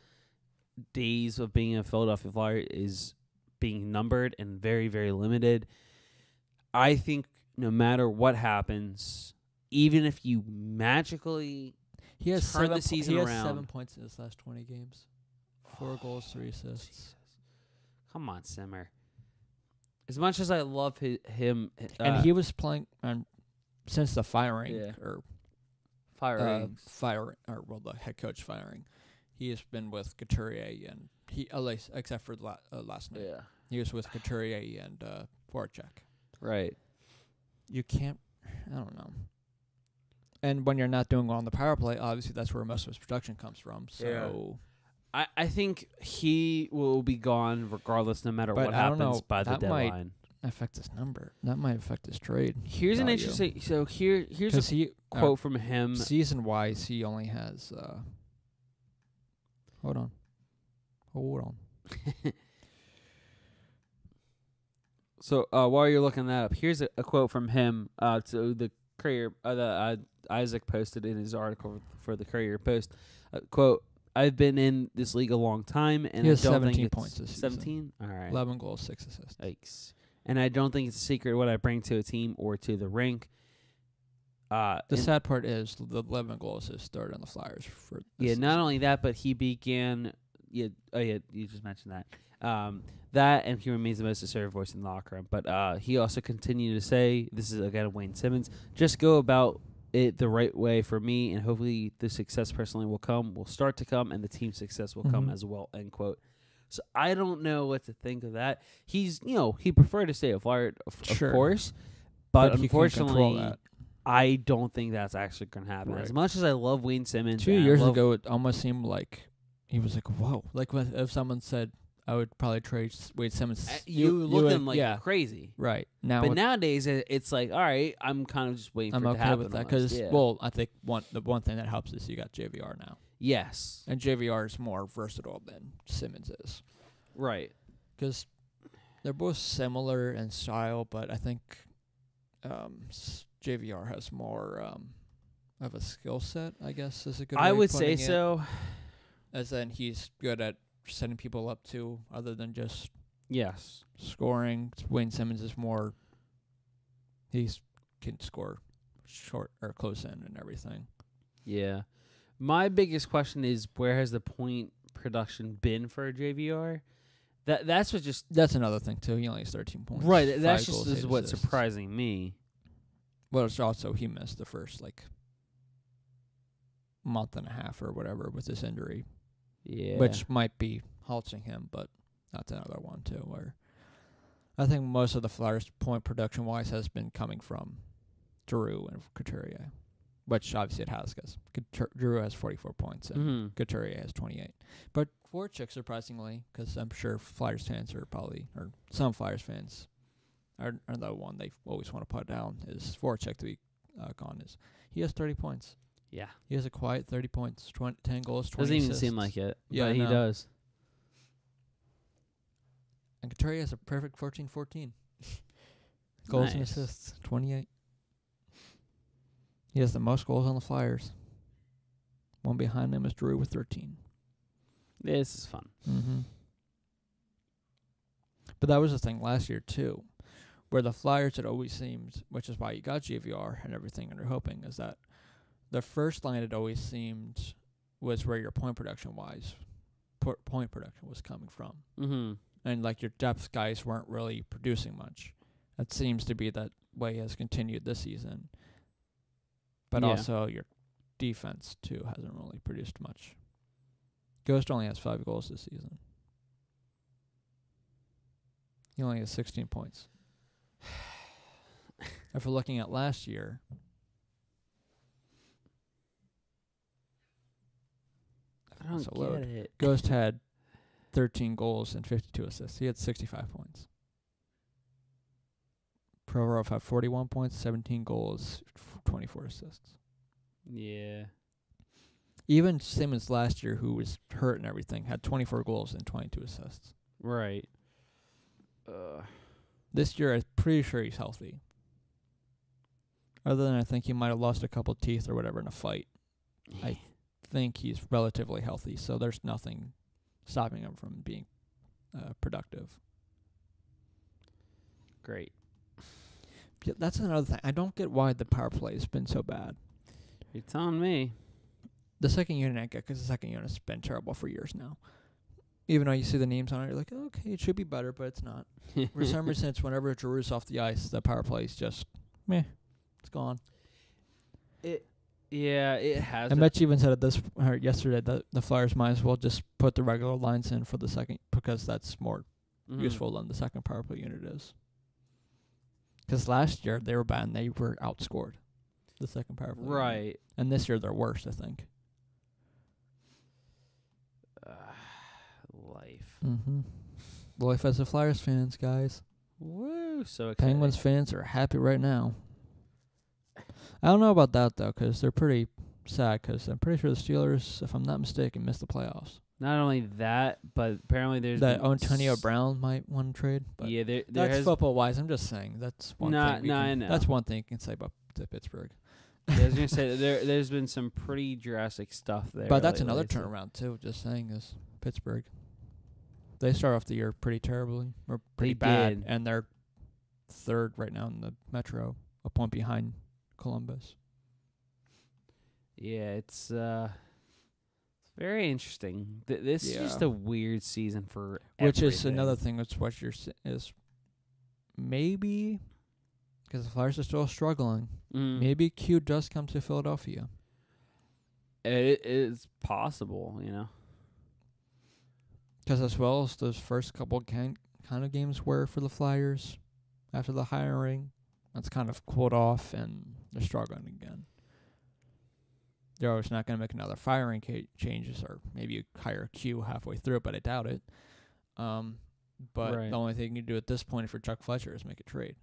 days of being a Philadelphia Flyer is being numbered and very, very limited. I think no matter what happens, even if you magically turn the season around. He has 7 points in his last 20 games. 4 goals, 3 assists. Jesus. Come on, Simmer. As much as I love him, and he was playing since the firing or the head coach firing. He has been with Couturier and at least except for last night. Yeah, he was with Couturier and Voracek. Right. You can't. I don't know. And when you're not doing well on the power play, obviously that's where most of his production comes from. So. I think he will be gone regardless, no matter what happens by the deadline. Might affect his number. That might affect his trade. Here's an interesting. So here's a quote from him. Season wise, he only has. Hold on. So while you're looking that up, here's a quote from him. To the Courier, Isaac posted in his article for the Courier Post. Quote. I've been in this league a long time, and he has I don't 17 think points this 17? All right. 11 goals, 6 assists. Yikes. And I don't think it's a secret what I bring to a team or to the rink. The sad part is the 11 goals is third on the Flyers. Not only that, but he began... you just mentioned that. That, and he remains the most assertive voice in the locker room. But he also continued to say, this is, again, Wayne Simmons, just go about it the right way for me, and hopefully the success personally will start to come, and the team success will come as well, end quote. So I don't know what to think of that. He's, he preferred to stay a Flyer, of course, but unfortunately, I don't think that's actually going to happen. Right. As much as I love Wayne Simmons. 2 years ago, it almost seemed like he was like, whoa. Like if someone said, I would probably trade Wayne Simmons. You look at him like crazy. Right. But nowadays, it's like, all right, I'm kind of just waiting for it to happen. I'm okay with that because, I think the one thing that helps is you got JVR now. Yes. And JVR is more versatile than Simmons is. Right. Because they're both similar in style, but I think JVR has more of a skill set, I guess, is a good way I of would putting say it. so. As in he's good at setting people up too, other than just scoring. Wayne Simmons is more. He can score short or close in and everything. Yeah, my biggest question is where has the point production been for JVR? That's another thing too. He only has 13 points. Right, that's just is what's surprising me. Well, it's also he missed the first month and a half or whatever with this injury. Yeah. Which might be halting him, but that's another one, too, where I think most of the Flyers' point production-wise has been coming from Giroux and Couturier, which obviously it has, because Giroux has 44 points and Couturier has 28. But Voracek, surprisingly, because I'm sure Flyers fans are probably, or some Flyers fans are the one they always want to put down, is Voracek to be gone, is he has 30 points. Yeah. He has a quiet 30 points, 10 goals, 20 Doesn't even assists. seem like it, yeah, but he does. And Couturier has a perfect 14-14. Goals and Nice. assists, 28. He has the most goals on the Flyers. One behind him is Drew with 13. This is fun. Mm-hmm. But that was the thing last year, too, where the Flyers had always seemed, which is why you got GVR and everything, and you're hoping, is that the first line it always seemed was where your point production was coming from. Mm-hmm. And, like, your depth guys weren't really producing much. That seems to be that way has continued this season. But also your defense, too, hasn't really produced much. Ghost only has 5 goals this season. He only has 16 points. If we're looking at last year, I don't get it. Ghost had 13 goals and 52 assists. He had 65 points. Provorov had 41 points, 17 goals, 24 assists. Yeah. Even Simmons last year, who was hurt and everything, had 24 goals and 22 assists. Right. This year, I'm pretty sure he's healthy. Other than I think he might have lost a couple teeth or whatever in a fight. I think he's relatively healthy, so there's nothing stopping him from being productive. Great. Yeah, that's another thing. I don't get why the power play has been so bad. You're telling me. The second unit I get, because the second unit's been terrible for years now. Even though you see the names on it, you're like, okay, it should be better, but it's not. For some reason, it's whenever Giroux's off the ice, the power play is just, meh, it's gone. It has. I bet you even said it yesterday that the Flyers might as well just put the regular lines in for the second, because that's more useful than the second power play unit is. Because last year, they were bad and they were outscored, the second power play unit. Right. And this year, they're worse, I think. Life. Mm-hmm. Life as a Flyers fans, guys. Woo, so exciting. Penguins fans are happy right now. I don't know about that, though, because they're pretty sad, because I'm pretty sure the Steelers, if I'm not mistaken, missed the playoffs. Not only that, but apparently there's that Antonio Brown might want to trade. But yeah, there that's football-wise. I'm just saying that's one thing. I know. That's one thing you can say about Pittsburgh. I was gonna say there's been some pretty drastic stuff there. But that's another turnaround too. Just saying is Pittsburgh. They start off the year pretty terribly or pretty bad, and they're third right now in the Metro, a point behind Columbus. Yeah, it's very interesting. This is just a weird season for which everything. is another thing. That's what is maybe because the Flyers are still struggling. Maybe Q does come to Philadelphia. It is possible, you know. Because as well as those first couple kind of games were for the Flyers after the hiring, that's kind of cooled off and they're struggling again. They're always not going to make another firing changes, or maybe you hire Q halfway through, but I doubt it. But the only thing you can do at this point for Chuck Fletcher is make a trade.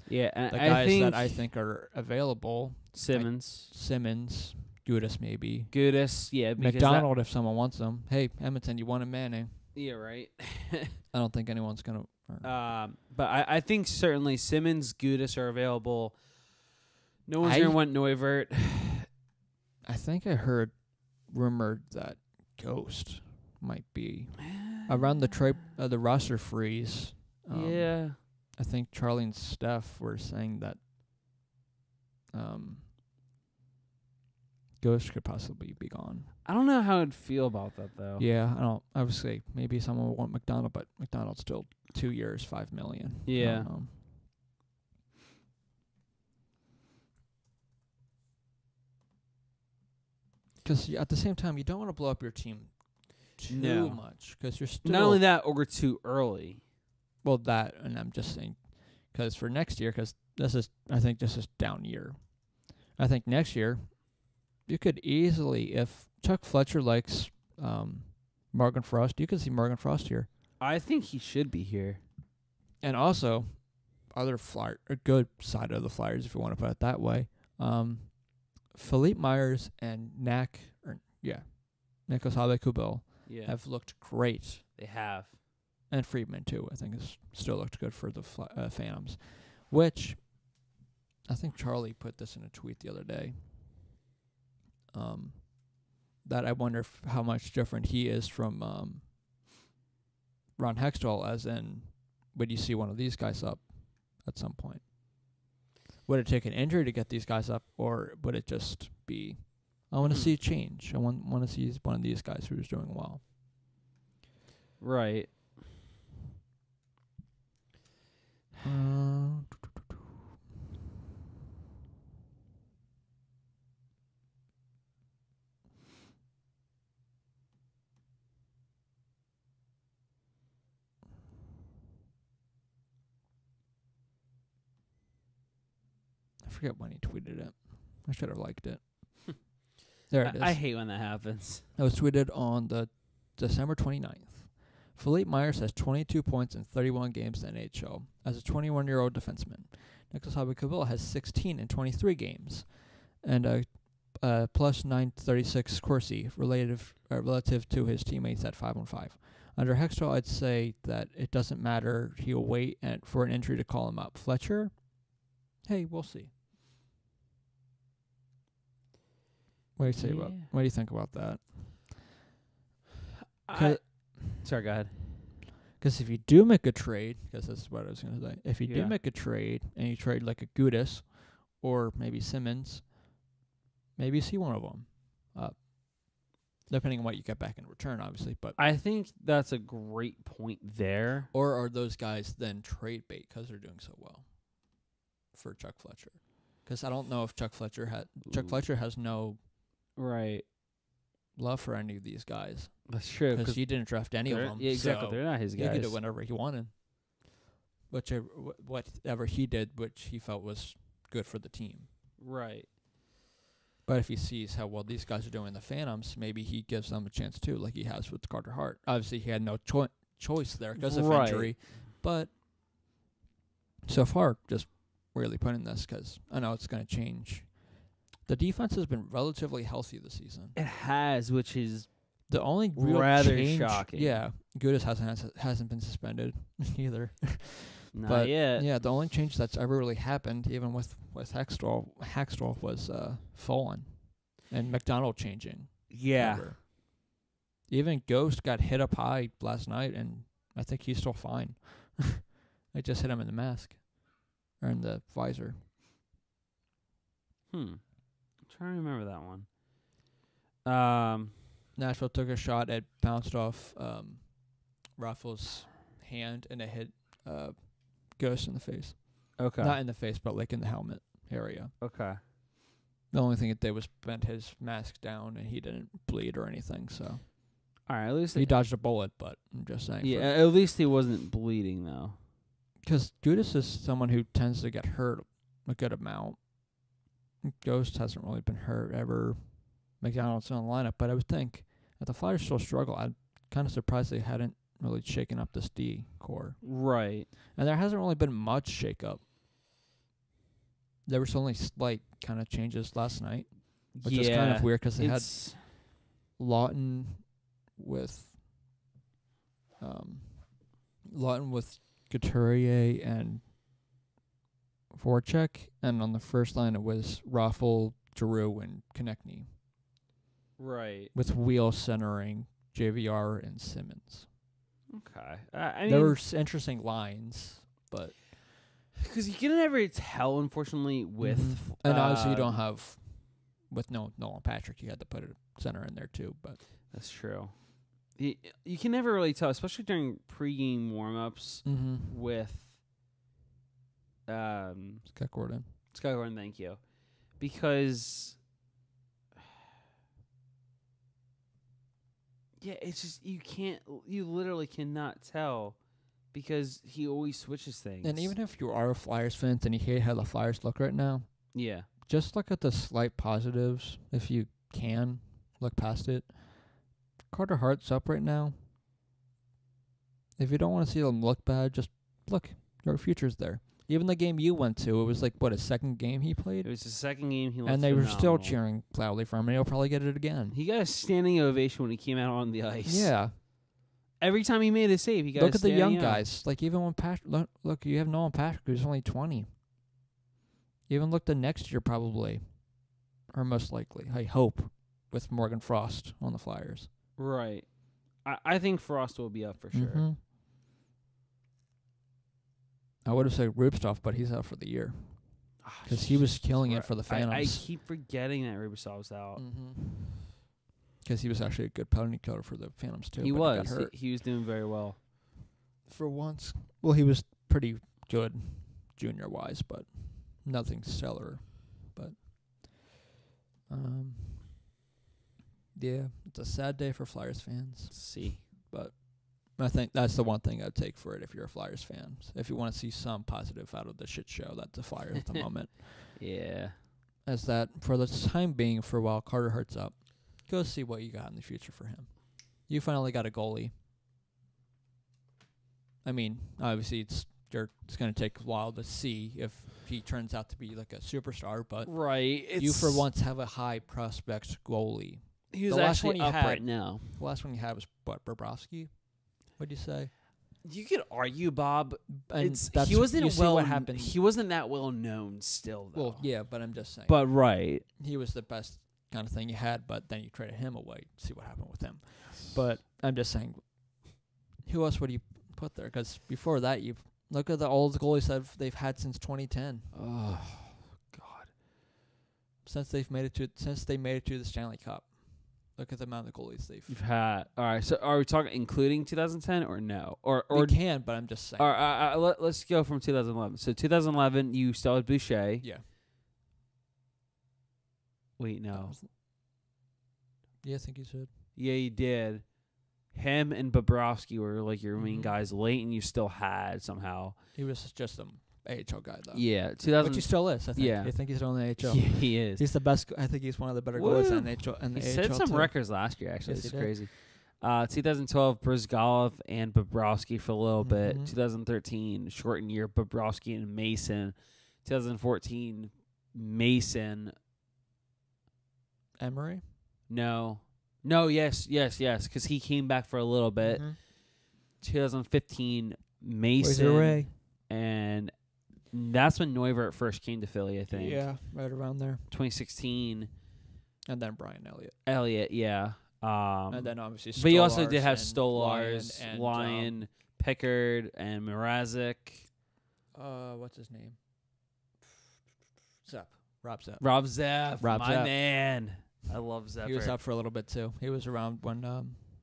Yeah, the guys that I think are available: Simmons, Gudis maybe. Gudis, yeah. McDonald if someone wants them. Hey, Edmonton, you want a Manning? Yeah, right. I don't think anyone's gonna. But I think certainly Simmons, Gudis are available. No one's gonna want Neuvert. I think I heard rumored that Ghost might be around the roster freeze. Yeah. I think Charlie and Steph were saying that Ghost could possibly be gone. I don't know how I'd feel about that, though. Yeah, I don't. I would say maybe someone would want McDonald, but McDonald's still 2 years, $5 million. Yeah. Because at the same time, you don't want to blow up your team too much, because you're still not only that, or too early. Well, that, and I'm just saying, because for next year, because I think this is down year. I think next year, you could easily, if Chuck Fletcher likes Morgan Frost, you could see Morgan Frost here. I think he should be here. And also, other good side of the Flyers, if you want to put it that way. Philippe Myers and Nicholas Aube-Kubel have looked great. They have. And Friedman, too, I think, has still looked good for the Phantoms. Which, I think Charlie put this in a tweet the other day. That I wonder how much different he is from Ron Hextall, as in, would you see one of these guys up at some point? Would it take an injury to get these guys up, or would it just be, I want to see a change. I want to see one of these guys who's doing well. Right. I forget when he tweeted it. I should have liked it. There it is. I hate when that happens. It was tweeted on the December 29th. Philippe Myers has 22 points in 31 games in the NHL as a 21-year-old defenseman. Nicholas Aubé-Kubel has 16 in 23 games, and a plus 936 Corsi relative to his teammates at 5-on-5. Under Hextall, I'd say that it doesn't matter. He'll wait for an injury to call him up. Fletcher, hey, we'll see. What do you think about that? Sorry, go ahead. Because if you do make a trade, because that's what I was going to say. If you do Yeah. make a trade and you trade like a Gudis or maybe Simmons, maybe you see one of them up. Depending on what you get back in return, obviously. But I think that's a great point there. or are those guys then trade bait because they're doing so well for Chuck Fletcher? Because I don't know if Chuck Fletcher has no Right. love for any of these guys. That's true. Because he didn't draft any of them. Yeah, exactly. So they're not his he could guys. do whatever he wanted. Whatever he did, which he felt was good for the team. Right. But if he sees how well these guys are doing in the Phantoms, maybe he gives them a chance too, like he has with Carter Hart. Obviously, he had no choice there because of injury. But so far, just really putting this because I know it's going to change. The defense has been relatively healthy this season. It has, which is The only real rather change, shocking. Yeah, Gudis hasn't been suspended either. not yet. Yeah, the only change that's ever really happened, even with Hextall was Fallen and McDonald changing. Yeah. Over. Even Ghost got hit up high last night, and I think he's still fine. I just hit him in the mask or in the visor. I'm trying to remember that one. Nashville took a shot. It bounced off Raffles' hand, and it hit Ghost in the face. Okay. Not in the face, but like in the helmet area. Okay. The only thing it did was bent his mask down, and he didn't bleed or anything. So, All right. At least he dodged a bullet, but I'm just saying. Yeah. At least he wasn't bleeding though. Because Gudis is someone who tends to get hurt a good amount. Ghost hasn't really been hurt ever. McDonald's in the lineup, but I would think if the Flyers still struggle, I'm kind of surprised they hadn't really shaken up this D core. Right. And there hasn't really been much shake-up. There was only slight kind of changes last night, which is kind of weird because they had Lawton with Couturier and Voracek, and on the first line it was Raffle, Giroux, and Konechny. Right. With Wheel centering JVR and Simmons. Okay. I mean, there were interesting lines, but because you can never tell, unfortunately, with and obviously you don't have with Nolan Patrick. You had to put a center in there too, but that's true. You can never really tell, especially during pregame warm-ups with Scott Gordon. Thank you, because it's just you literally cannot tell because he always switches things. And even if you are a Flyers fan and you hate how the Flyers look right now, just look at the slight positives if you can look past it. Carter Hart's up right now. If you don't want to see them look bad, just look. Your future's there. Even the game you went to, it was like, what, his second game he played? It was the second game he looked and they were still phenomenal. cheering loudly for him, and he'll probably get it again. He got a standing ovation when he came out on the ice. Yeah. every time he made a save, he got look at the young out. guys. Like even when Patrick, look, you have Nolan Patrick who's only 20. Even look the next year probably, or most likely, I hope, with Morgan Frost on the Flyers. Right. I think Frost will be up for sure. Mm-hmm. I would have said Rubstov, but he's out for the year because he was killing it for the Phantoms. I keep forgetting that Rubisov's out. Because he was actually a good penalty killer for the Phantoms too. He but was. He, got hurt. He was doing very well. For once. Well, he was pretty good junior-wise, but nothing stellar. But, yeah, it's a sad day for Flyers fans. Let's see. But I think that's the one thing I'd take for it if you're a Flyers fan. If you want to see some positive out of the shit show that's the Flyers at the moment. Yeah. As that, for the time being, for a while, Carter Hurt's up. Go see what you got in the future for him. You finally got a goalie. I mean, obviously it's going to take a while to see if he turns out to be like a superstar, but right, you for once have a high prospect goalie. He was the last actually one you up had, right now. The last one you had was what, Bobrovsky? What'd you say? You could argue, Bob. And he wasn't what happened. He wasn't that well known still, though. Well, yeah, but I'm just saying. But right, he was the best kind of thing you had, but then you traded him away. See what happened with him. But I'm just saying, who else would you put there? Because before that, you look at the old goalies that they've had since 2010. Oh God! Since they made it to the Stanley Cup. Look at the amount of goalies you've had. All right, so are we talking including 2010 or no? Or we can, but I'm just saying. All right, let's go from 2011. So 2011, you still had Boucher. Yeah. Wait, no. Yeah, I think you said. Yeah, you did. Him and Bobrovsky were like your main guys. Leighton, you still had somehow. He was just an AHL guy, though. Yeah, 2000. Which he still is, I think. Yeah. I think he's still in the AHL. Yeah, he is. He's the best. I think he's one of the better goalies in the AHL. He set some too. records last year, actually. Yes, It's crazy. 2012, Brizgalov and Bobrovsky for a little bit. 2013, shortened year, Bobrovsky and Mason. 2014, Mason. Emery? No, yes, because he came back for a little bit. 2015, Mason. And that's when Neuvert first came to Philly, I think. Yeah, right around there. 2016. And then Brian Elliott. Elliott, yeah. And then obviously Stolarz. But you also did have Stolarz, Lyon, Pickard, and Mrazek. What's his name? Zepp. Rob Zepp. My Zepp. man. I love Zepp. He was out for a little bit, too. He was around when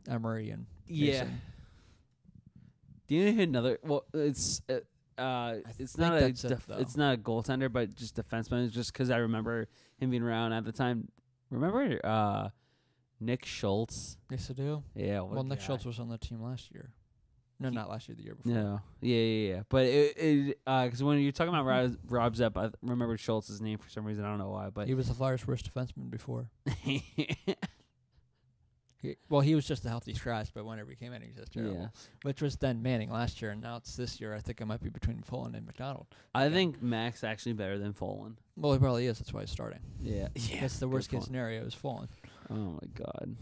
Emery and Mason. Do you know another? Well, it's not a goaltender, but just defenseman. Just because I remember him being around at the time. Remember Nick Schultz? Yes, I do. Yeah. Well, Nick Schultz was on the team last year. No, not last year. The year before. No. Yeah. But because when you're talking about Rob Zepp, I remember Schultz's name for some reason. I don't know why, but he was the Flyers' worst defenseman before. He was just a healthy scratch, but whenever he came in, he was just terrible. Yeah. Which was then Manning last year, and now it's this year. I think it might be between Folan and McDonald. I think Mac's actually better than Folan. Well, he probably is. That's why he's starting. Yeah. That's the worst case scenario is Folan. Oh, my God.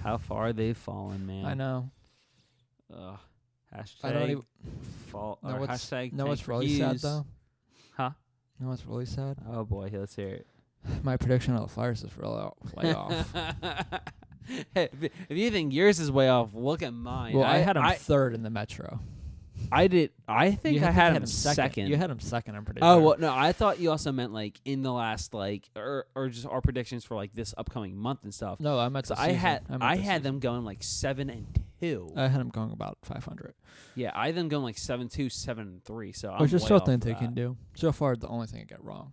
How far they've fallen, man. I know. Hashtag I don't even fall. No, what's really sad, though? Huh? No, what's really sad? Oh, boy. Let's hear it. My prediction of the Flyers is really way off. Hey, if you think yours is way off, look at mine. Well, I had him third in the Metro. I did. I think I had him second. You had him second, I'm pretty sure. Oh, well, no, I thought you also meant like in the last or just our predictions for like this upcoming month and stuff. No, I meant I had them going like 7-2. I had them going about 500. Yeah, I had them going like 7-2, 7-3. So which I'm is still something they that. can do. So far, the only thing I got wrong,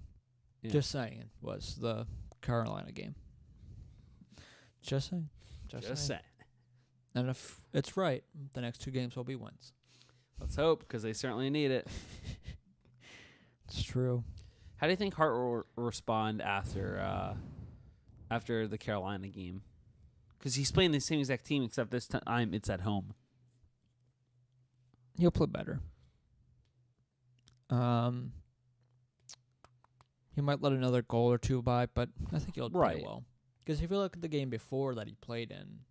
just saying, was the Carolina game. Just saying. And if it's right, the next two games will be wins. Let's hope, because they certainly need it. It's true. How do you think Hart will respond after the Carolina game? Because he's playing the same exact team, except this time it's at home. He'll play better. He might let another goal or two by, but I think he'll play well. Because if you look at the game before that he played in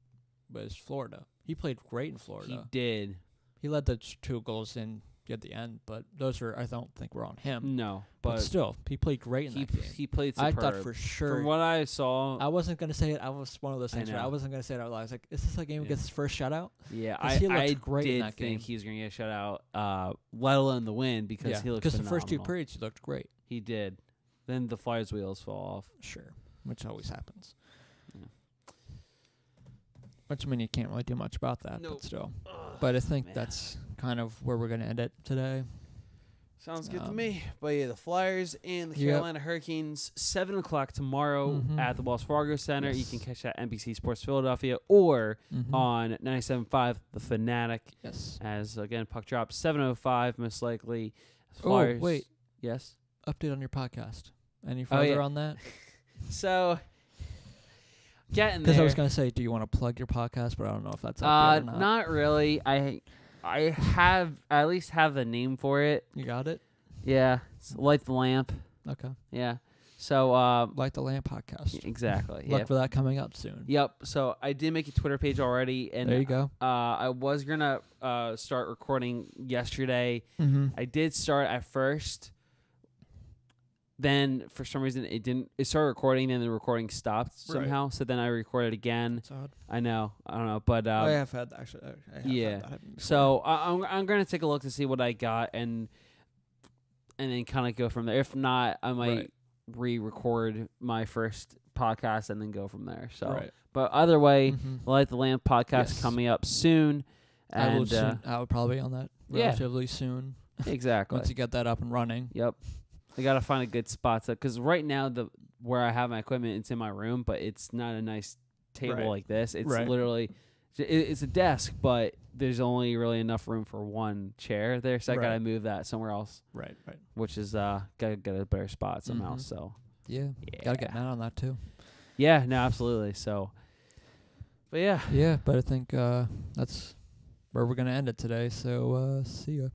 was Florida, He played great in Florida. He did. He led the 2 goals in at the end, but those I don't think were on him. No, but still, he played great in that game. He played superb. I thought for sure. From what I saw, I wasn't gonna say it. I was one of those things where I wasn't gonna say it out loud. I was like, "Is this a game he gets his first shutout?" Yeah, he I great did in that think game. he was gonna get a shutout, let alone the win because he looked phenomenal. Because the first 2 periods he looked great. He did. Then the Flyers' wheels fall off. Sure, which always happens. Yeah. Which, I mean, you can't really do much about that, but still. But I think that's kind of where we're going to end it today. Sounds good to me. But yeah, the Flyers and the Carolina Hurricanes, 7 o'clock tomorrow at the Wells Fargo Center. Yes. You can catch that NBC Sports Philadelphia or on 97.5 The Fanatic. Yes. As, again, puck drop 7:05 most likely. Flyers. Oh, wait. Yes? Update on your podcast. Any further on that? So, getting there. Because I was going to say, do you want to plug your podcast? But I don't know if that's up yet or not. Not really. I at least have the name for it. You got it? Yeah. It's Light the Lamp. Okay. Yeah. So Light the Lamp podcast. Exactly. Look for that coming up soon. Yep. So I did make a Twitter page already, and there you go. I was gonna start recording yesterday. I did start at first. Then for some reason it didn't. It started recording and the recording stopped somehow. Right. So then I recorded again. That's odd. I know. I don't know, but I have had actually. I have had that so I'm gonna take a look to see what I got and then kind of go from there. If not, I might re-record my first podcast and then go from there. So, but either way, Light the Lamp podcast coming up soon. And I would probably be on that relatively soon. Exactly. Once you get that up and running. Yep. I gotta find a good spot because right now where I have my equipment, it's in my room, but it's not a nice table like this. It's literally it's a desk, but there's only really enough room for one chair there, so I gotta move that somewhere else. Right. Which is gotta get a better spot somehow. So gotta get Matt on that too. Yeah, no, absolutely. So, but but I think that's where we're gonna end it today. So see ya.